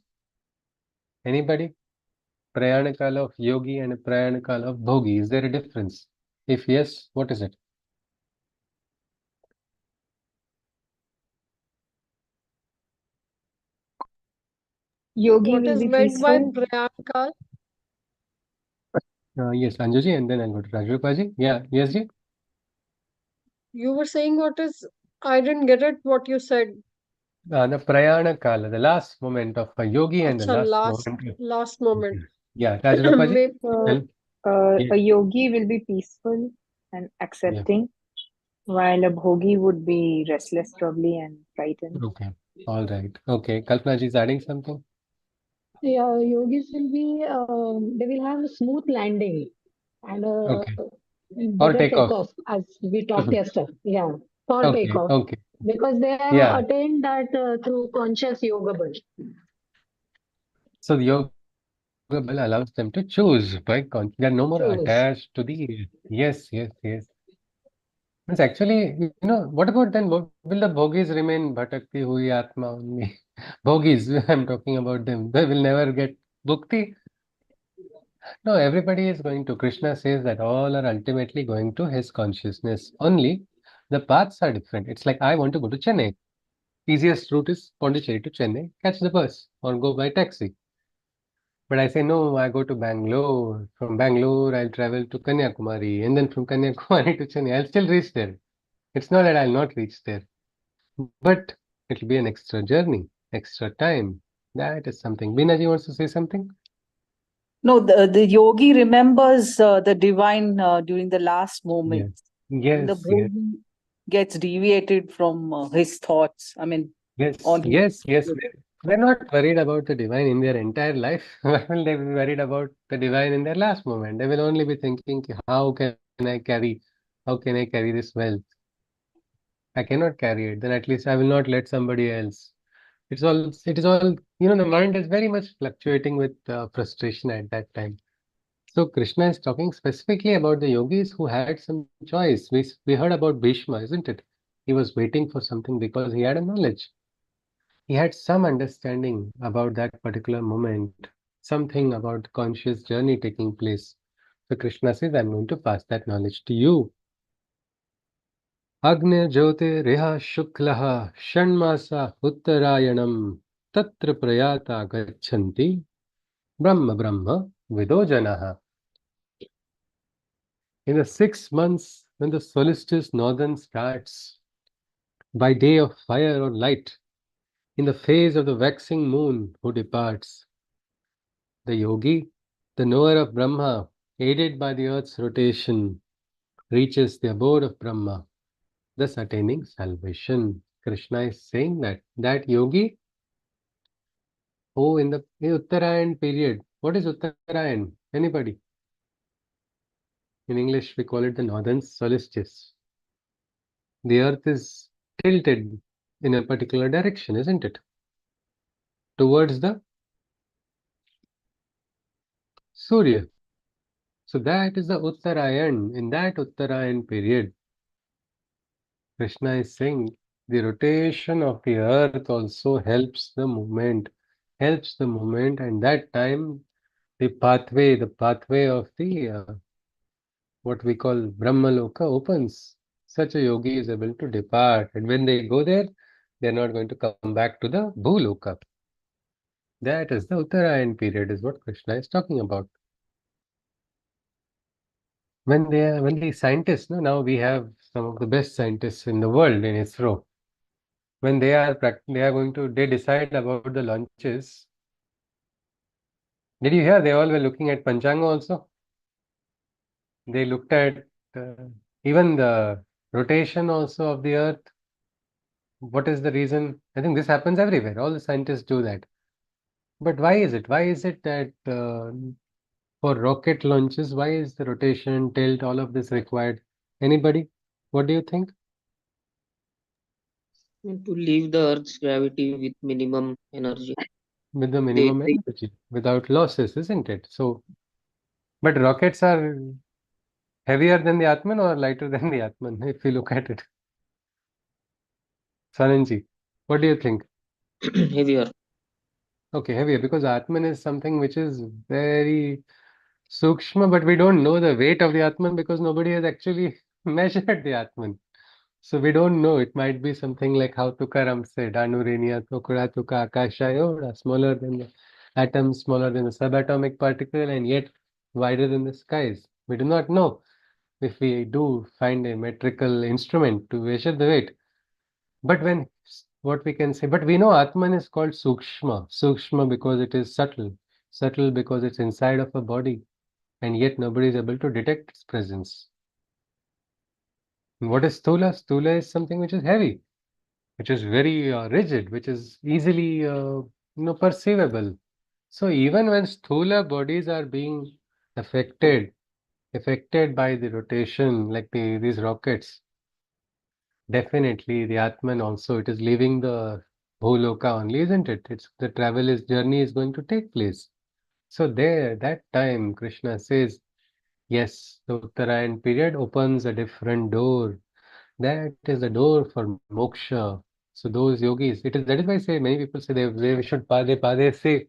Anybody? Prayana Kala of yogi and a Prayana Kala of bhogi. Is there a difference? If yes, what is it? Yogi What will is be meant by peaceful. Prayankal? Yes, Anjuji, and then I'll go to Rajrupaji. Yeah, yes, ji. You were saying what is, I didn't get it what you said. The Prayana Kala, the last moment of a yogi and the Acha, last last moment. last moment. Yeah, Rajrupaji. May- Well, yeah, A yogi will be peaceful and yeah. accepting, while a bhogi would be restless, probably, and frightened. Okay. All right. Okay. Kalpana ji is adding something. Yeah, yogis will be, they will have a smooth landing and a Okay. Or better take off. takeoff, as we talked yesterday. Yeah, for Okay. takeoff, Okay. because they have Yeah. attained that through conscious yoga bal. So the yoga bal allows them to choose by they're no more Choose. attached to the yes, yes, yes. It's actually, what about then? Will the bhogis remain bhatakti hui atma only? Bhogis, I'm talking about them. They will never get bhukti. No, everybody is going to. Krishna says that all are ultimately going to his consciousness. Only the paths are different. It's like I want to go to Chennai. Easiest route is Pondicherry to Chennai. Catch the bus or go by taxi. But I say no, I go to Bangalore. From Bangalore, I'll travel to Kanyakumari, and then from Kanyakumari to Chennai. I'll still reach there. It's not that I'll not reach there, but it'll be an extra journey, extra time. That is something. Binaji wants to say something? No, the yogi remembers the divine during the last moment. Yes. And the Yes, yes. bhogi gets deviated from his thoughts. I mean, Yes, on his. yes, yes. They're not worried about the divine in their entire life. Why will they be worried about the divine in their last moment? They will only be thinking, "Ki, how can I carry this wealth? I cannot carry it. Then at least I will not let somebody else." It is all, the mind is very much fluctuating with frustration at that time. So Krishna is talking specifically about the yogis who had some choice. We heard about Bhishma, isn't it? He was waiting for something because he had a knowledge. he had some understanding about that particular moment, something about conscious journey taking place. So Krishna says, I'm going to pass that knowledge to you. Agnya Jyote Reha Shuklaha Shanmasa Uttarayanam Tatra Prayata Gachanti Brahma Brahma Vidojanaha. In the 6 months, when the solstice northern starts, by day of fire or light, in the phase of the waxing moon who departs, the yogi, the knower of Brahma, aided by the earth's rotation, reaches the abode of Brahma, thus attaining salvation. Krishna is saying that yogi, in the Uttarayan period, what is Uttarayan? Anybody? In English, we call it the northern solstice. The earth is tilted in a particular direction, isn't it? Towards the Surya. So that is the Uttarayan. In that Uttarayan period, Krishna is saying the rotation of the earth also helps the movement, and that time the pathway of the what we call Brahmaloka opens. Such a yogi is able to depart, and when they go there, they are not going to come back to the Bhuloka. That is the Uttarayan period, is what Krishna is talking about. When the scientists, no, now we have some of the best scientists in the world in ISRO. When they decide about the launches. Did you hear they all were looking at Panchanga also? They looked at even the rotation also of the earth. What is the reason? I think this happens everywhere. All the scientists do that. But why is it? Why is it that for rocket launches, why is the rotation, tilt, all of this required? Anybody? What do you think? To leave the Earth's gravity with minimum energy. With the They, minimum they energy, without losses, isn't it? So, but rockets are heavier than the Atman or lighter than the Atman, if you look at it. Sananji, what do you think? heavier. Okay, heavier, because Atman is something which is very Sukshma, but we don't know the weight of the Atman because nobody has actually measured the Atman. So we don't know. It might be something like how Tukaram said, Anureniya Tokura Tuka Akashayoda, smaller than the atom, smaller than the subatomic particle, and yet wider than the skies. We do not know if we do find a metrical instrument to measure the weight. But what we can say, but we know Atman is called Sukshma. Sukshma because it is subtle. Subtle because it's inside of a body, and yet nobody is able to detect its presence. And what is Sthula? Sthula is something which is heavy, which is very rigid, which is easily perceivable. So even when Sthula bodies are being affected, affected by the rotation, like these rockets, definitely the Atman also, it is leaving the Bhuloka only, isn't it? It's the journey is going to take place. So there, that time, Krishna says, yes, the Uttarayan period opens a different door. That is the door for moksha. So those yogis, that is why I say many people say they should they say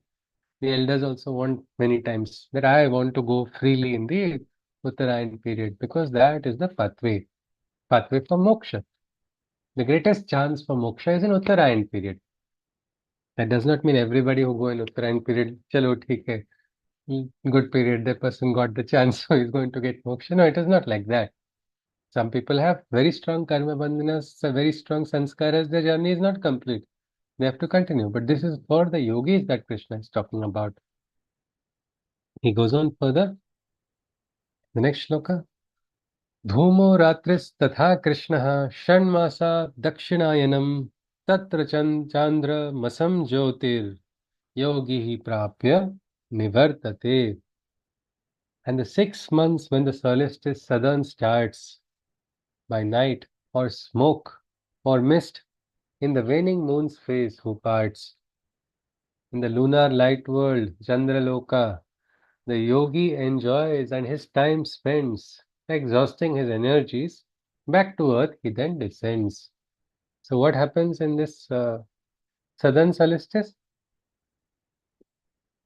the elders also want many times that I want to go freely in the Uttarayan period because that is the pathway for moksha. The greatest chance for moksha is in Uttarayan period. That does not mean everybody who go in Uttarayan period, chalo theek hai, good period, the person got the chance, so he's going to get moksha. No, it is not like that. Some people have very strong karma bandhanas, very strong sanskaras, their journey is not complete. They have to continue. But this is for the yogis that Krishna is talking about. He goes on further. The next shloka. Dhumo ratris tatha Krishna Shanmasa Dakshinayanam Tatra Chandra Masam Jyotir Yogi Prapya Nivartate. And the 6 months when the solstice southern starts, by night or smoke or mist, in the waning moon's face who parts. In the lunar light world, Chandraloka, the yogi enjoys and his time spends, exhausting his energies. Back to earth, he then descends. So, what happens in this southern solstice?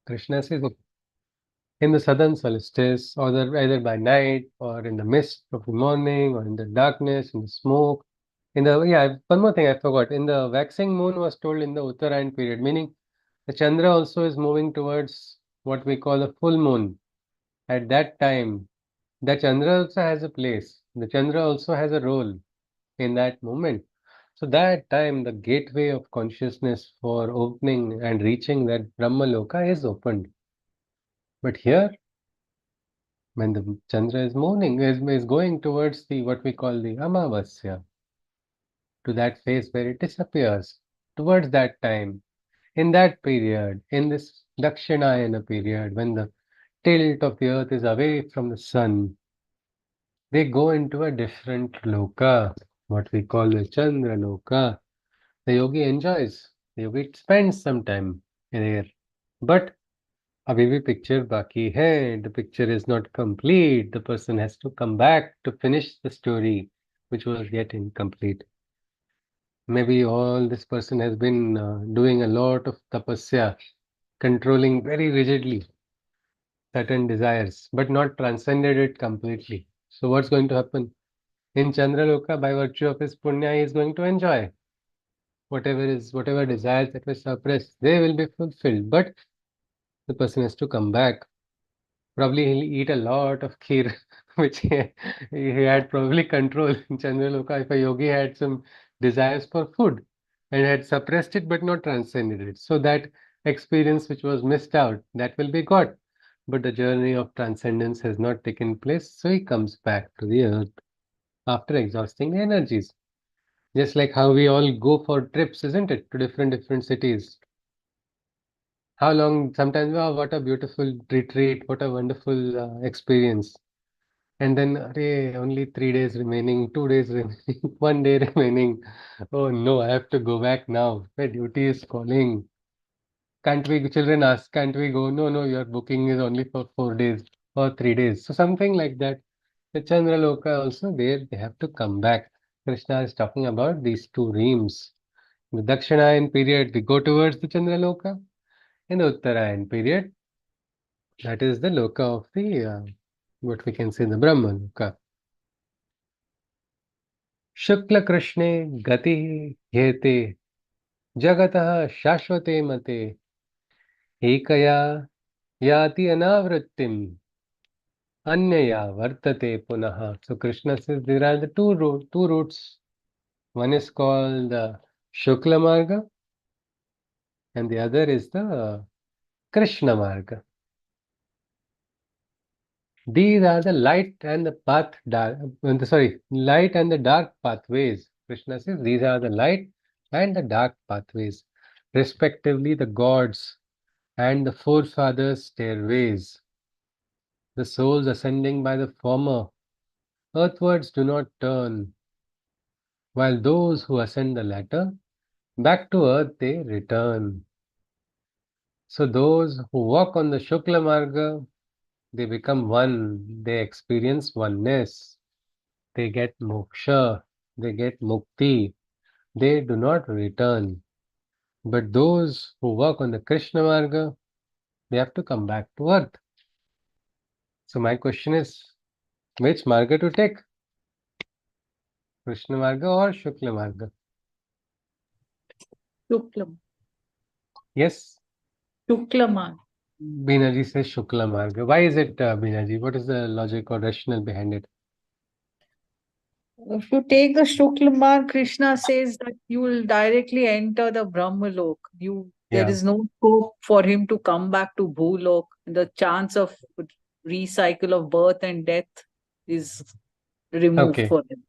Krishna says in the southern solstice, or either by night, or in the mist of the morning, or in the darkness, in the smoke. One more thing I forgot. In the waxing moon was told in the Uttarayan period, meaning the Chandra also is moving towards what we call a full moon. At that time, the Chandra also has a place. The Chandra also has a role in that moment. So that time, the gateway of consciousness for opening and reaching that Brahma Loka is opened. But here, when the Chandra is mourning, is going towards the what we call the Amavasya, to that phase where it disappears, towards that time, in that period, in this Dakshinayana period, when the tilt of the earth is away from the sun, they go into a different loka, what we call the Chandra Loka. The yogi enjoys, the yogi spends some time there. But अभी भी picture बाकी है, the picture is not complete. The person has to come back to finish the story, which was yet incomplete. Maybe all this person has been doing a lot of tapasya, controlling very rigidly certain desires, but not transcended it completely. So what's going to happen? In Chandraloka, by virtue of his punya, he is going to enjoy whatever desires that were suppressed, they will be fulfilled. But the person has to come back. Probably he'll eat a lot of kheer, which he had probably control in Chandraloka. If a yogi had some desires for food and had suppressed it but not transcended it. So that experience which was missed out, that will be got. But the journey of transcendence has not taken place, so he comes back to the earth after exhausting the energies. Just like how we all go for trips, isn't it, to different cities. How long? Sometimes, wow, what a beautiful retreat, what a wonderful experience. And then, only 3 days remaining, 2 days remaining, 1 day remaining. Oh no, I have to go back now. My duty is calling. Can't we, children ask, can't we go? No, no, your booking is only for 4 days or 3 days. So something like that. The Chandraloka also there, they have to come back. Krishna is talking about these two reams. In the Dakshinayan period, we go towards the Chandraloka. In the Uttarayan period, that is the Loka of the, what we can say, the Brahma Loka. शुक्ल कृष्णे गति ह्येते जगतः शाश्वते मते एकया याति अनावृत्तिम अन्यया वर्तते पुनः. So Krishna says there are the two routes. One is called the Shukla Marga and the other is the Krishna Marga. These are the light and the light and the dark pathways. Krishna says these are the light and the dark pathways, respectively the gods and the forefathers' stairways. The souls ascending by the former earthwards do not turn, while those who ascend the latter, back to earth they return. So those who walk on the Shukla Marga, they become one, they experience oneness. They get moksha, they get mukti, they do not return. But those who work on the Krishna Marga, they have to come back to earth. So my question is, which Marga to take? Krishna Marga or Shukla Marga? Shuklam. Yes, Shuklaman. Binaji says Shukla Marga. Why is it Binaji? What is the logic or rationale behind it? If you take the Shuklaman, Krishna says that you will directly enter the Brahmalok. There Yeah. is no scope for him to come back to Bhulok. The chance of recycle of birth and death is removed Okay. for him.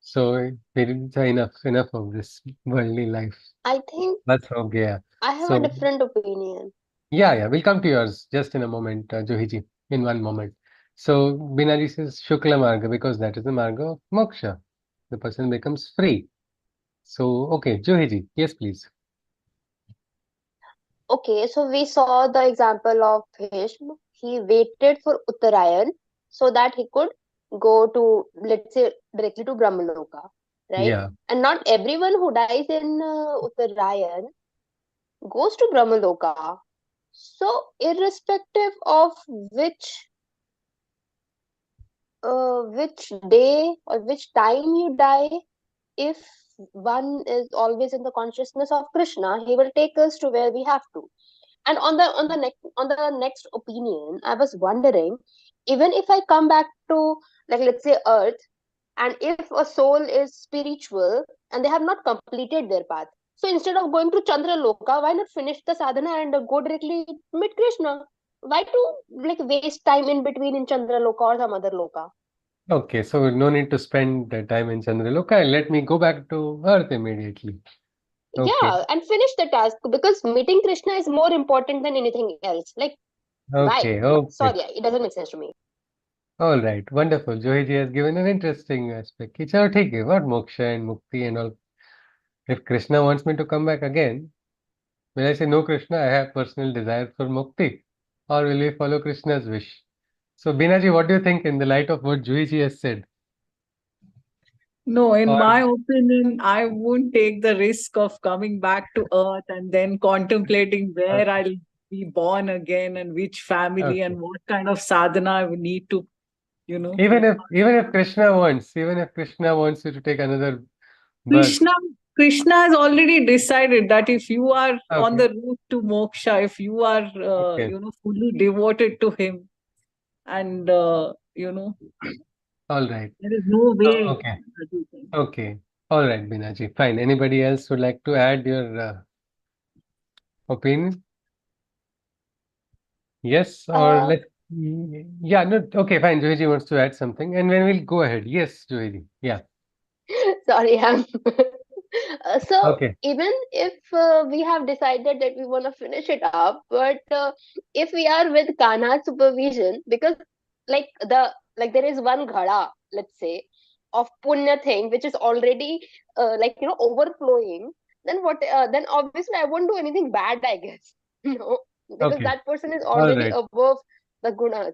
So enough of this worldly life. I think That's हो गया. I have a So different opinion. yeah, we'll come to yours just in a moment, Johiji, in one moment. So Binaji says Shukla Marga because that is the Marga of moksha. The person becomes free. So okay, Johiji, yes, please. Okay, so we saw the example of Bhishma. He waited for Uttarayan so that he could go to, let's say, directly to Brahmaloka, right? Yeah. And not everyone who dies in Uttarayan goes to Brahmaloka. So, irrespective of which day or which time you die, if one is always in the consciousness of Krishna, he will take us to where we have to. And on the next opinion, I was wondering, even if I come back to, like, let's say Earth, and if a soul is spiritual and they have not completed their path, so instead of going to Chandra Loka, why not finish the sadhana and go directly meet Krishna? Why to like waste time in between in Chandra Loka or some other Loka? Okay, so no need to spend the time in Chandraloka. Let me go back to Earth immediately. Okay, Yeah, and finish the task, because meeting Krishna is more important than anything else. Like, why? okay. Sorry, it doesn't make sense to me. All right, wonderful. Johiji has given an interesting aspect. कि चलो ठीक है, what moksha and mukti and all. If Krishna wants me to come back again, will I say, no, Krishna, I have personal desire for mukti? Or will we follow Krishna's wish? So, Binaji, what do you think in the light of what Juiji has said? No, in Or, my opinion, I won't take the risk of coming back to Earth and then contemplating where okay, I'll be born again and which family okay. and what kind of sadhana I would need to, you know. Even if Krishna wants you to take another birth, Krishna Krishna has already decided that if you are on okay, the route to moksha, if you are okay, fully devoted to him, and all right. there is no So, way okay, that you can. okay, all right, Binaji, fine. Anybody else would like to add your opinion? Yes, or Uh, yeah, no, okay, fine. Joiji wants to add something, and then we'll go ahead. Yes, Joiji. Yeah, Sorry, I'm. So okay, even if we have decided that we want to finish it up, but if we are with Kanha's supervision, because there is one ghada, let's say, of punya thing which is already overflowing, then then obviously I won't do anything bad, I guess. No, because okay, that person is all already right. above the gunas,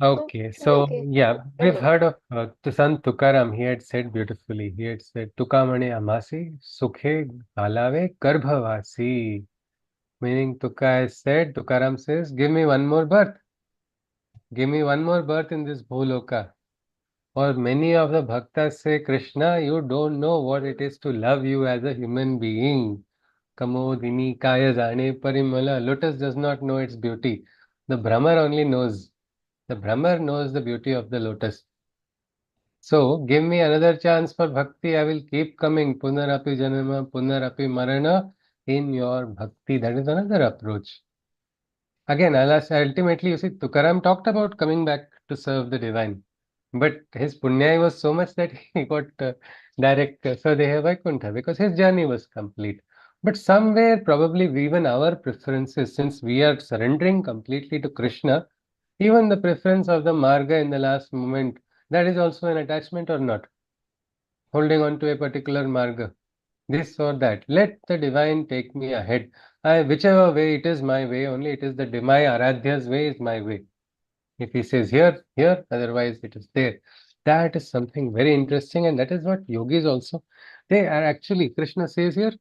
so Okay, should be so okay. yeah, Don't we've know. heard of the Sant Tukaram. He had said beautifully. He had said, "Tukamane amasi, sukhe halave garbhavasi." Meaning, Tuka has said, Tukaram says, "Give me one more birth. Give me one more birth in this bhuloka." Or many of the bhaktas say, Krishna, you don't know what it is to love you as a human being. Kamodini kaya jane parimala. Lotus does not know its beauty. The Brahmer only knows. The Brahmer knows the beauty of the lotus. So give me another chance for bhakti. I will keep coming. Punarapi janama, punarapi marana in your bhakti. That is another approach. Again, alas, ultimately, you see, Tukaram talked about coming back to serve the divine. But his punya was so much that he got direct Swadeha Vaikuntha because his journey was complete. But somewhere, probably even our preferences, since we are surrendering completely to Krishna, even the preference of the marga in the last moment, that is also an attachment or not? Holding on to a particular marga, this or that. Let the divine take me ahead. Whichever way it is my way, only it is my Aradhya's way is my way. If he says here, here, otherwise it is there. That is something very interesting, and that is what yogis also. They are actually, Krishna says here,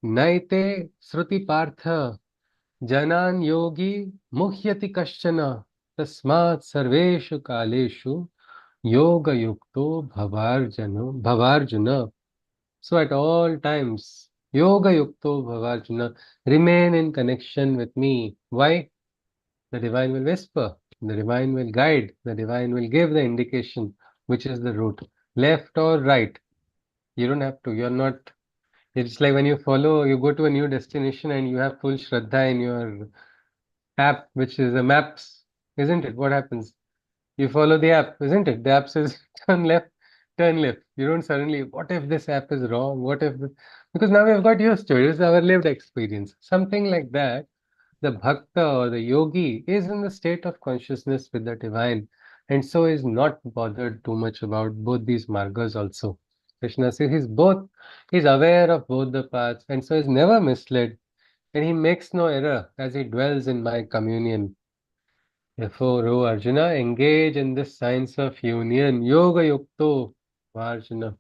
Naite Sruti Partha Janan Yogi Muhyati Kashchana Tasmat Sarveshu Kaleshu Yoga Yukto Bhavarjuna. So at all times, Yoga Yukto Bhavarjuna, remain in connection with me. Why? The divine will whisper, the divine will guide, the divine will give the indication which is the route, left or right. You don't have to, you're not, it's like when you follow, you go to a new destination and you have full Shraddha in your app, which is a maps, isn't it? What happens? You follow the app, isn't it? The app says turn left, turn left. You don't suddenly, what if this app is wrong? What if, because now we've got used to it. It's our lived experience. Something like that. The bhakta or the yogi is in the state of consciousness with the divine and so is not bothered too much about both these margas also. Krishna says he's aware of both the paths and so is never misled and he makes no error as he dwells in my communion. Therefore, O Arjuna, engage in this science of union, yoga yukto, Arjuna.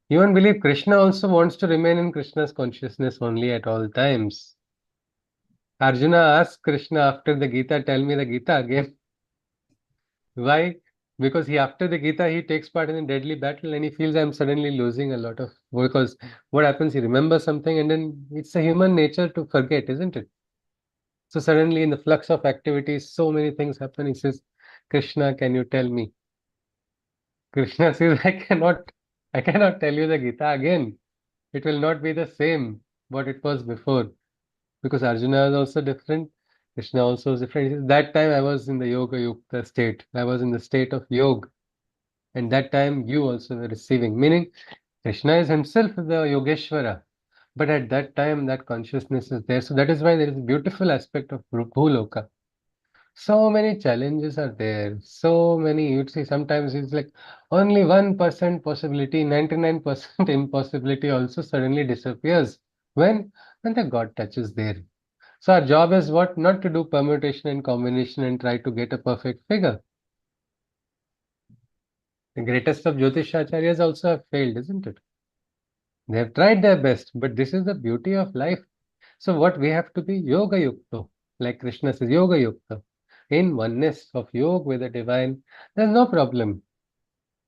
You won't believe Krishna also wants to remain in Krishna's consciousness only at all times. Arjuna asked Krishna after the Gita, tell me the Gita again. Why? Because after the Gita, he takes part in a deadly battle and he feels I'm suddenly losing a lot of. Because what happens, he remembers something and then it's a human nature to forget, isn't it? So suddenly, in the flux of activities, so many things happen. He says, Krishna, can you tell me? Krishna says, I cannot tell you the Gita again. It will not be the same what it was before. Because Arjuna is also different. Krishna also is different. He says, that time I was in the Yoga Yukta state. I was in the state of yoga. And that time you also were receiving. Meaning, Krishna is himself the Yogeshwara. But at that time, that consciousness is there. So that is why there is a beautiful aspect of Bhuloka. So many challenges are there. So many, you'd see sometimes it's like only 1% possibility, 99% impossibility also suddenly disappears. When? When the God touches there. So our job is what? Not to do permutation and combination and try to get a perfect figure. The greatest of Jyotish Acharyas also have failed, isn't it? They have tried their best, but this is the beauty of life. So what we have to be Yoga Yukta, like Krishna says, Yoga Yukta, in oneness of yoga with the divine. There's no problem.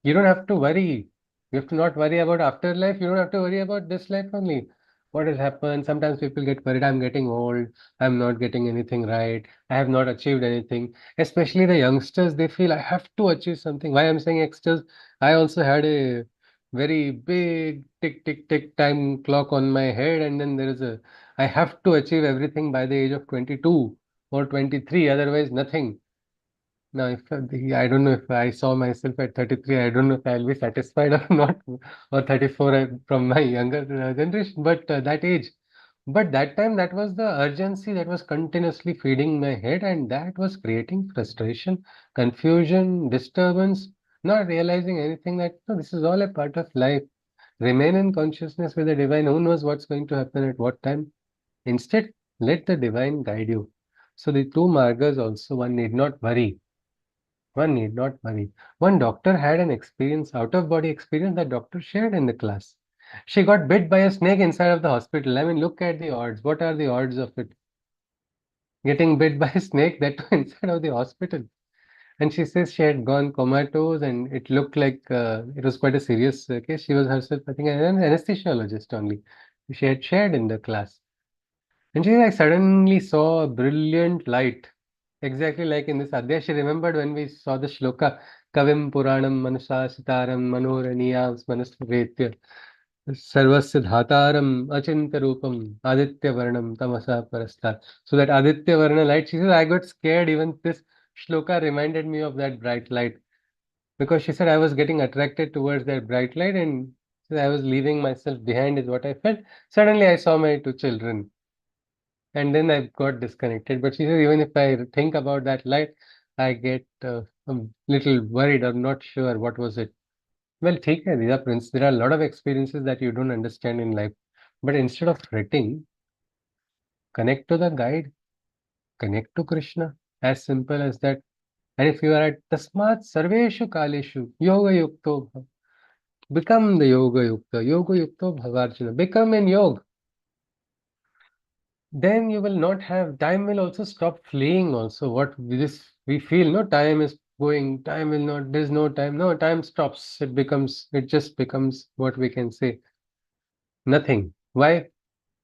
You don't have to worry. You have to not worry about afterlife. You don't have to worry about this life only. What has happened? Sometimes people get worried. I'm getting old. I'm not getting anything right. I have not achieved anything. Especially the youngsters, they feel I have to achieve something. Why I'm saying youngsters? I also had a very big tick tick tick time clock on my head, and then there is a I have to achieve everything by the age of 22 or 23. Otherwise, nothing. Now, I don't know if I saw myself at 33, I don't know if I'll be satisfied or not, or 34 from my younger generation, but that age. But that time, that was the urgency that was continuously feeding my head, and that was creating frustration, confusion, disturbance, not realizing anything that no, this is all a part of life. Remain in consciousness with the divine. Who knows what's going to happen at what time? Instead, let the divine guide you. So the two margas also, one need not worry. One need not worry. One doctor had an experience, out of body experience that doctor shared in the class. She got bit by a snake inside of the hospital. I mean, look at the odds. What are the odds of it? Getting bit by a snake that too inside of the hospital. And she says she had gone comatose and it looked like it was quite a serious case. She was herself, I think, an anesthesiologist only. She had shared in the class. And she like suddenly saw a brilliant light, exactly like in this Adhyaya. She remembered when we saw the shloka, Kavim Puranam Manasa Sitaram Manoraniyam Manasvetya Sarvasya Dhataram Achinta Rupam Aditya Varnam Tamasa Parastar. So that Aditya Varna light, she said, I got scared. Even this shloka reminded me of that bright light because she said I was getting attracted towards that bright light and I was leaving myself behind, is what I felt. Suddenly I saw my two children and then I got disconnected. But she said, even if I think about that light, I get a little worried or not sure what was it. Well, take care. These are there are a lot of experiences that you don't understand in life. But instead of fretting, connect to the guide, connect to Krishna. As simple as that. And if you are at Tasmat Sarveshu Kaleshu, Yoga Yukto, become the Yoga Yukta, Yoga Yukto Bhavarjuna, become in yoga. Then you will not have time will also stop fleeing also what we feel no time is going, time will not, there's no time, no time stops, it just becomes what we can say nothing. Why?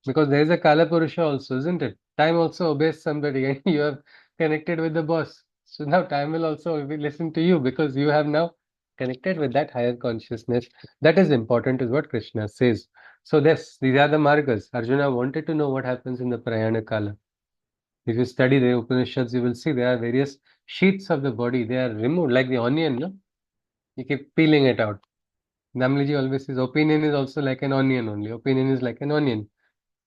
Because there is a Kala Purusha also, isn't it? Time also obeys somebody and you have connected with the boss, so now time will also listen to you because you have now connected with that higher consciousness. That is important, is what Krishna says. So these are the margas. Arjuna wanted to know what happens in the Prayana Kala. If you study the Upanishads, you will see there are various sheets of the body. They are removed like the onion, no? You keep peeling it out. Namliji always says opinion is also like an onion only. Opinion is like an onion.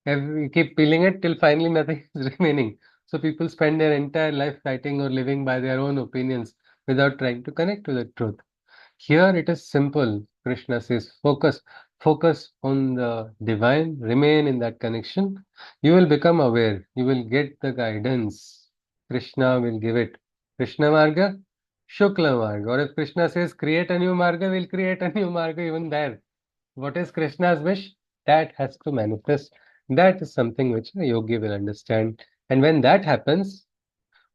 You keep peeling it till finally nothing is remaining. So people spend their entire life fighting or living by their own opinions without trying to connect to the truth. Here it is simple. Krishna says, focus on the divine, remain in that connection. You will become aware. You will get the guidance. Krishna will give it. Krishna Marga, Shukla Marga. Or if Krishna says, create a new Marga, we'll create a new Marga even there. What is Krishna's wish? That has to manifest. That is something which a yogi will understand. And when that happens,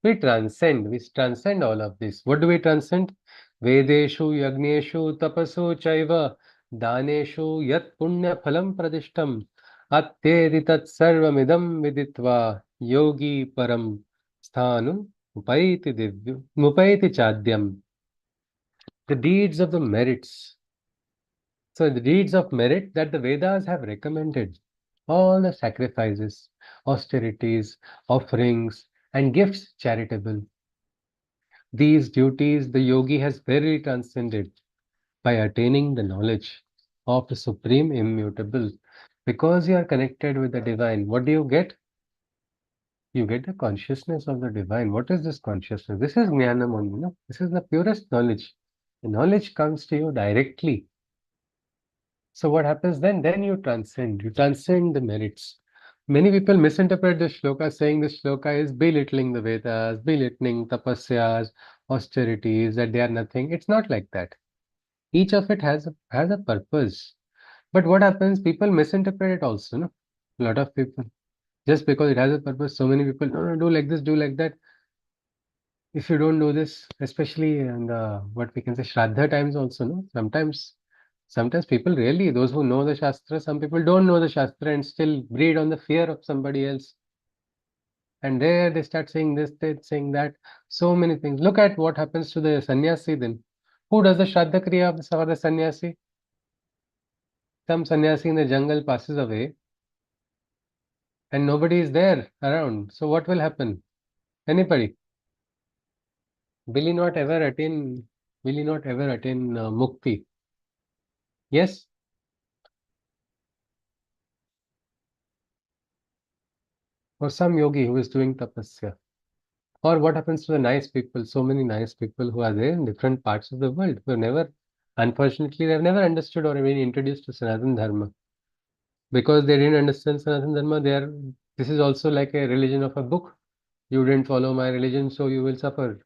we transcend all of this. What do we transcend? Vedeshu, Yagneshu, Tapasu, Chaiva, Daneshu, Yat Punya Phalam Pradishtam, Atyedi Tat Sarvamidam Viditva, Yogi Param Sthanum, Mupaiti Chadyam. The deeds of the merits. So, the deeds of merit that the Vedas have recommended, all the sacrifices, austerities, offerings, and gifts charitable. These duties the yogi has very transcended by attaining the knowledge of the Supreme Immutable. Because you are connected with the Divine, what do you get? You get the consciousness of the Divine. What is this consciousness? This is Jnanam only, no? This is the purest knowledge. The knowledge comes to you directly. So what happens then? Then you transcend the merits. Many people misinterpret this shloka, saying this shloka is belittling the Vedas, belittling tapasyas, austerities, that they are nothing. It's not like that. Each of it has a purpose. But what happens? People misinterpret it also, no? A lot of people. Just because it has a purpose, so many people, no, no, do like this, do like that. If you don't do this, especially in the what we can say Shraddha times also, no? Sometimes people really, those who know the Shastra, some people don't know the Shastra and still breed on the fear of somebody else. And there they start saying this, they saying that, so many things. Look at what happens to the sannyasi then. Who does the Shraddha Kriya for the sannyasi? Some sannyasi in the jungle passes away and nobody is there around. So what will happen? Anybody? Will he not ever attain, mukti? Yes? Or some yogi who is doing tapasya? Or what happens to the nice people, so many nice people who are there in different parts of the world, who have never, unfortunately, they have never understood or been introduced to Sanatana Dharma. Because they didn't understand Sanatana Dharma, this is also like a religion of a book. You didn't follow my religion, so you will suffer.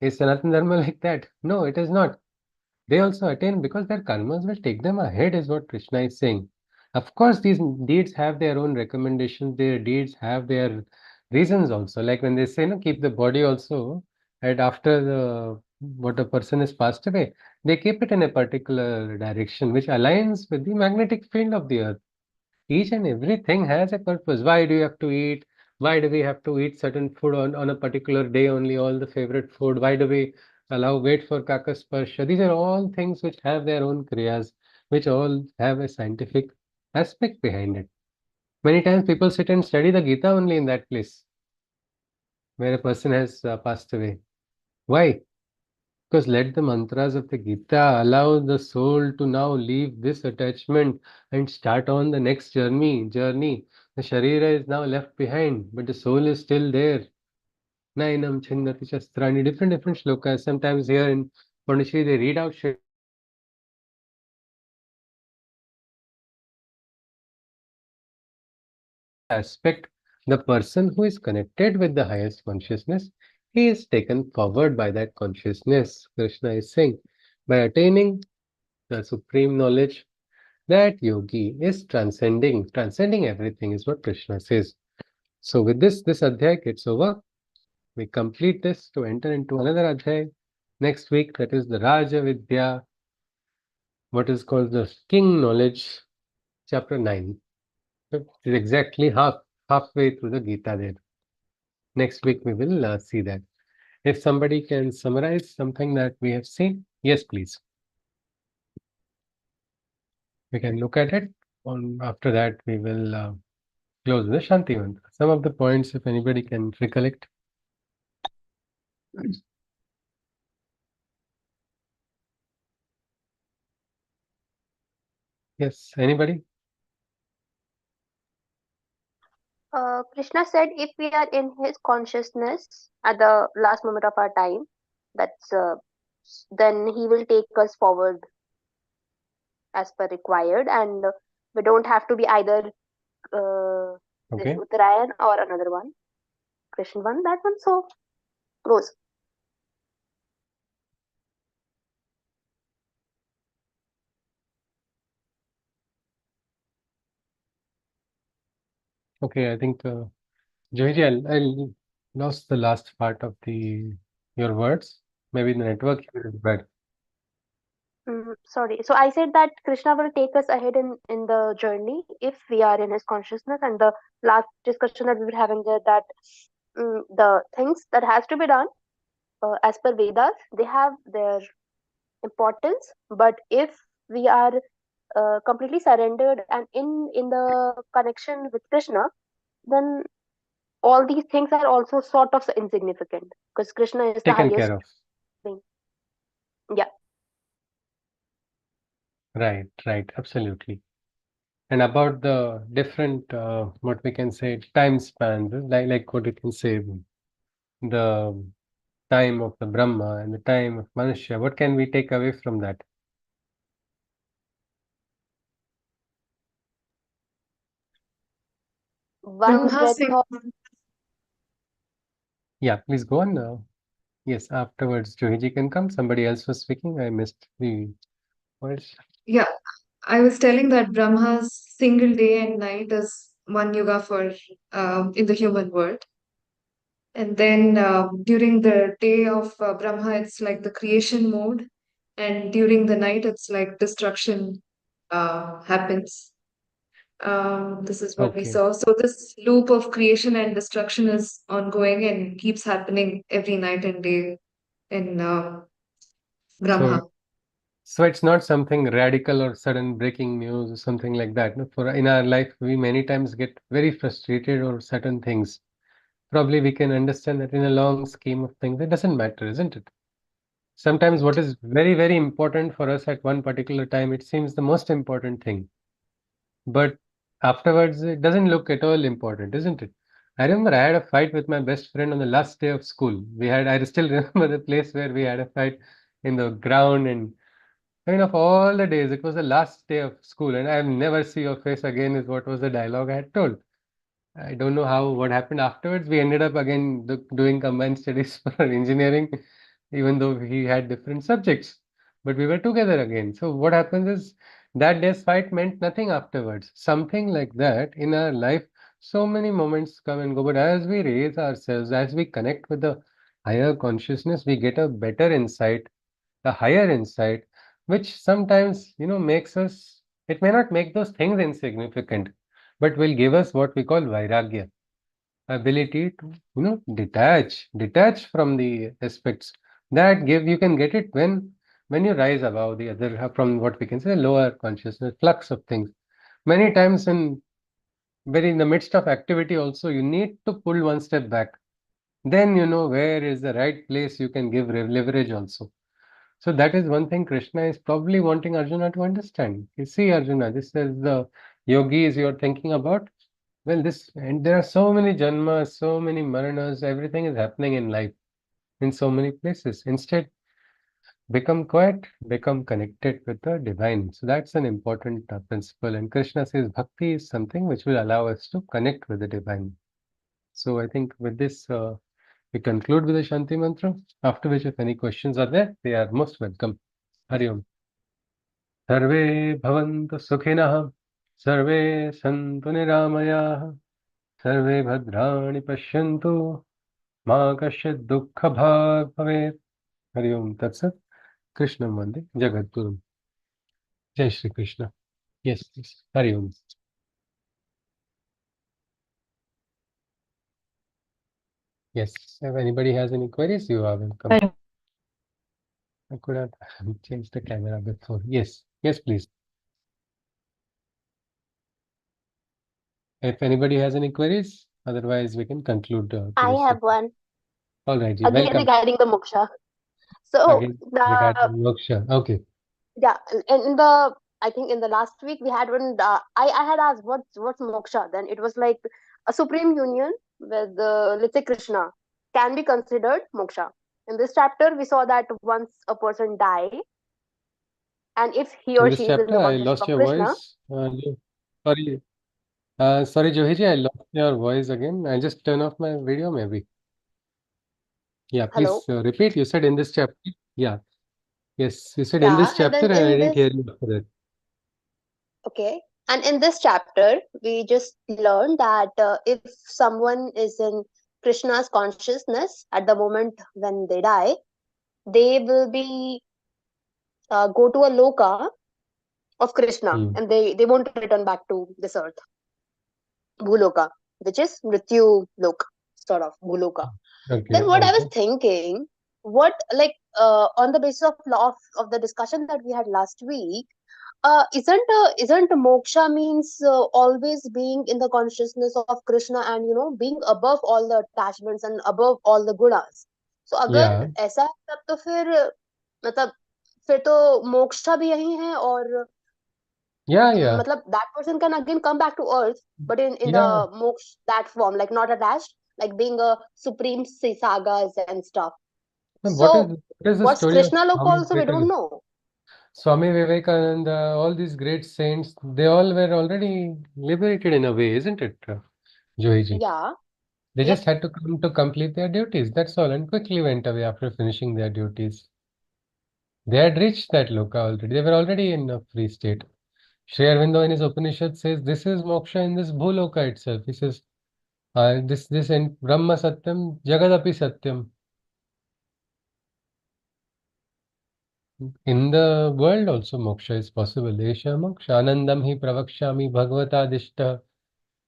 Is Sanatana Dharma like that? No, it is not. They also attain because their karmas will take them ahead, is what Krishna is saying. Of course, these deeds have their own recommendations, their deeds have their reasons also. Like when they say, no, keep the body also, and after what a person has passed away, they keep it in a particular direction which aligns with the magnetic field of the earth. Each and everything has a purpose. Why do you have to eat? Why do we have to eat certain food on a particular day only, all the favorite food? Why do we wait for kakasparsha? These are all things which have their own kriyas, which all have a scientific aspect behind it. Many times people sit and study the Gita only in that place where a person has passed away. Why? Because let the mantras of the Gita allow the soul to now leave this attachment and start on the next journey. The Sharira is now left behind, but the soul is still there. Nainam Chindati Shastrani, different shlokas. Sometimes here in Pondicherry they read out Srimad aspect. The person who is connected with the highest consciousness, he is taken forward by that consciousness. Krishna is saying, by attaining the supreme knowledge, that yogi is transcending everything, is what Krishna says. So with this adhyaya gets over. We complete this to enter into another adhyaya next week, that is the Raja Vidya, what is called the King Knowledge, chapter 9. It is exactly halfway through the Gita there. Next week we will see that. If somebody can summarize something that we have seen, yes, please. We can look at it. After that, we will close the Shanti Mantra. Some of the points, if anybody can recollect. Yes, anybody? Krishna said if we are in his consciousness at the last moment of our time, that's then he will take us forward as per required, and we don't have to be either this Okay. Uttarayan or another one, Krishna one, that one. So goes. Okay, I think Joji, I lost the last part of your words. Maybe the network here is bad. Sorry. So I said that Krishna will take us ahead in the journey if we are in his consciousness. And the last discussion that we were having there, that the things that has to be done as per Vedas, they have their importance. But if we are completely surrendered and in the connection with Krishna, then all these things are also sort of insignificant because Krishna is the Taken highest care of. thing. Yeah. Right, absolutely. And about the different, what we can say, time spans, like what we can say, the time of the Brahma and the time of Manushya, what can we take away from that? One Brahma breath Singh. of Yeah, please go on now. Yes, afterwards, Johiji can come. Somebody else was speaking. I missed the words. Yeah, I was telling that Brahma's single day and night is one yuga for in the human world. And then during the day of Brahma, it's like the creation mode, and during the night, it's like destruction happens. This is what we Okay. saw. So this loop of creation and destruction is ongoing and keeps happening every night and day in So, Brahma. so it's not something radical or sudden breaking news or something like that. No? For in our life, we many times get very frustrated over certain things. Probably we can understand that in a long scheme of things, it doesn't matter, isn't it? Sometimes what is very, very important for us at one particular time, it seems the most important thing. But afterwards, it doesn't look at all important, isn't it? I remember I had a fight with my best friend on the last day of school. I still remember the place where we had a fight in the ground, and I mean, of all the days, it was the last day of school, and I'll never see your face again, is what was the dialogue I had told. I don't know what happened afterwards. We ended up again doing combined studies for engineering, even though we had different subjects. But we were together again. So what happens is that day's fight meant nothing afterwards. Something like that in our life, so many moments come and go. But as we raise ourselves, as we connect with the higher consciousness, we get a better insight, a higher insight, which sometimes, makes us, it may not make those things insignificant, but will give us what we call vairagya, ability to, detach from the aspects that give, you can get it when you rise above the other, from what we can say, lower consciousness, flux of things. Many times in the midst of activity also, you need to pull one step back. Then you know where is the right place you can give leverage also. So that is one thing Krishna is probably wanting Arjuna to understand. You see, Arjuna, this is the yogis you're thinking about. Well, and there are so many janmas, so many maranas, everything is happening in life in so many places. Instead, become quiet, become connected with the divine. So that's an important principle. And Krishna says bhakti is something which will allow us to connect with the divine. So I think with this, we conclude with the Shanti mantra, after which if any questions are there, they are most welcome. Hari Om. सर्वे भवन्तु सुखिनः सर्वे सन्तु निरामयाः सर्वे भद्राणि पश्यन्तु मा कश्चित् दुःखभाग् भवेत् हरि ओम तत्सत् कृष्णं वन्दे जगद्गुरुं जय Shri Krishna yes please Hari Om yes if anybody has any queries you are welcome. I could have changed the camera before. Yes please. If anybody has any queries, otherwise we can conclude I today's have session. one All right ji, again welcome regarding the moksha. So again the regarding moksha. Okay. yeah, in the I think in the last week we had one. I had asked what's moksha. Then it was like a supreme union with let's say Krishna can be considered moksha. In this chapter, we saw that once a person die, and if he In or this she is in chapter, the I consciousness lost of your Krishna. voice. Sorry, sorry, Johiji, I lost your voice again. I just turn off my video, maybe. Yeah, please Hello. repeat. You said in this chapter. Yeah, yes, you said in Yeah, this and chapter, then and I in didn't hear this you after that. okay, And in this chapter, we just learned that if someone is in Krishna's consciousness at the moment when they die, they will be go to a loka of Krishna, Hmm. and they won't return back to this earth, Bhuloka, which is Mrityu Lok, sort of Bhuloka. Okay, Then what I was okay. thinking, what like on the basis of of the discussion that we had last week, isn't moksha means always being in the consciousness of Krishna and being above all the attachments and above all the gunas. So अगर Yeah, ऐसा है तब तो मतलब फिर तो मोक्षा भी यही है और yeah. मतलब that person can again come back to earth but in the Yeah. moksha that form, like not attached, like being a supreme sagas and stuff. And So what is the what's story of Krishna loka Swami also we don't Vivekananda? know. Swami Vivekananda, all these great saints, they all were already liberated in a way, isn't it, Johiji? Yeah. They just Yep. had to come to complete their duties, that's all, and quickly went away after finishing their duties. They had reached that loka already. They were already in a free state. Sri Aurobindo in his Upanishad says this is moksha in this bhuloka itself. He says this in Brahma Satyam, Jagadapi Satyam. In the world also moksha is possible. Esha moksha anandam hi pravakshami bhagavata dishta.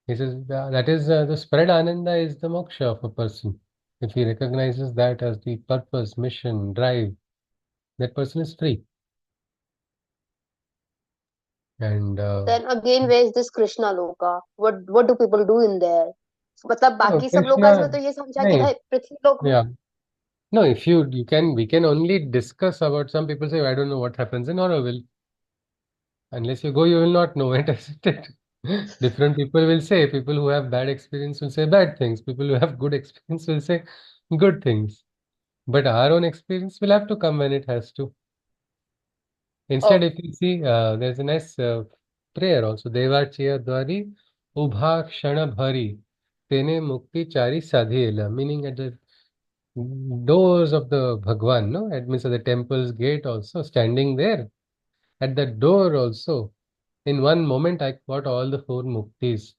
He says that is the spread ananda is the moksha of a person. If he recognizes that as the purpose, mission, drive, that person is free. And Then again, where is this Krishna loka? What do people do in there? मतलब no, बाकी सब Lucas में Krishna, तो ये समझा कि nahi, भाई पृथ्वी लोक में. yeah. No, if you can, we can only discuss about. Some people say, I don't know what happens in Auroville. Unless you go, you will not know it, isn't it? Different people will say. People who have bad experience will say bad things. People who have good experience will say good things. But our own experience will have to come when it has to. Instead, Oh, if you see, there's a nice prayer also. Devachiya Dwari Ubha Kshana Bhari Tene Mukti Chari Sadhyela. Meaning at the doors of the Bhagwan, no? It means at the temple's gate also, standing there. At the door also. In one moment, I got all the four muktis.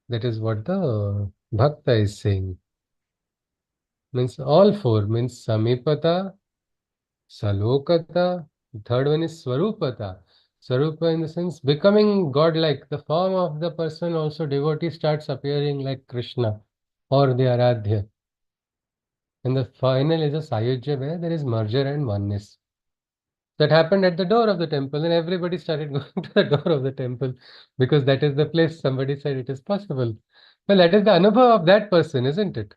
That is what the Bhakta is saying. Means all four means Samipata, Salokata. The third one is Swarupata. Swarupa in the sense becoming godlike. The form of the person also devotee starts appearing like Krishna or the Aradhya. And the final is a Sayujya where there is merger and oneness. That happened at the door of the temple, and everybody started going to the door of the temple because that is the place somebody said it is possible. Well, that is the anubhav of that person, isn't it?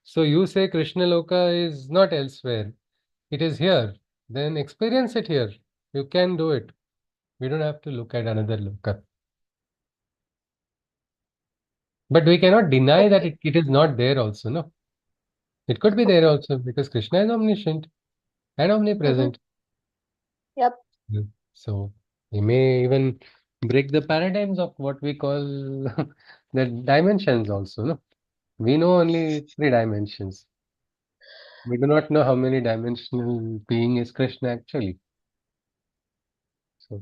So you say Krishna Loka is not elsewhere, it is here. Then experience it here. You can do it. We don't have to look at another Loka. But we cannot deny that okay. it is not there also, no? It could be there also because Krishna is omniscient and Mm-hmm. omnipresent. Yep. Mm. So we may even break the paradigms of what we call the dimensions also, no? We know only three dimensions. We do not know how many dimensional being is Krishna actually. So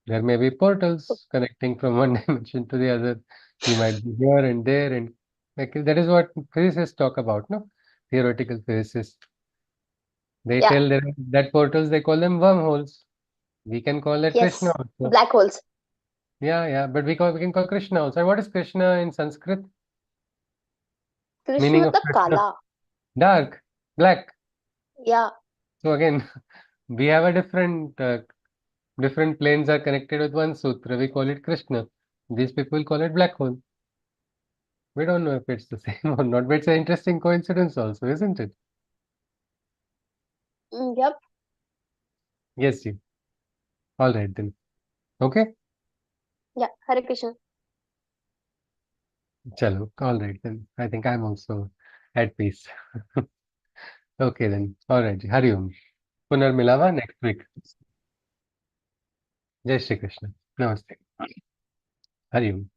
there may be portals connecting from one dimension to the other. He might be here and there, and like that is what physicists talk about, no? Theoretical physicists. They Yeah. tell that portals they call them wormholes. We can call it Krishna Yes. also. Black holes. Yeah, but we can call Krishna also. And what is Krishna in Sanskrit? Krishna Meaning of मतलब Krishna? काला. Dark, black. Yeah. So again, we have a different planes are connected with one sutra. We call it Krishna. These people call it black hole. We don't know if it's the same or not, but it's an interesting coincidence also, isn't it? Yep. Yes, ji. All right then. Okay. Yeah. Hare Krishna. Chalo. All right then. I think I'm also at peace. Okay then. All right. Hari Om. Punarmilava next week. Jai Shri Krishna. Namaste. Hari Om.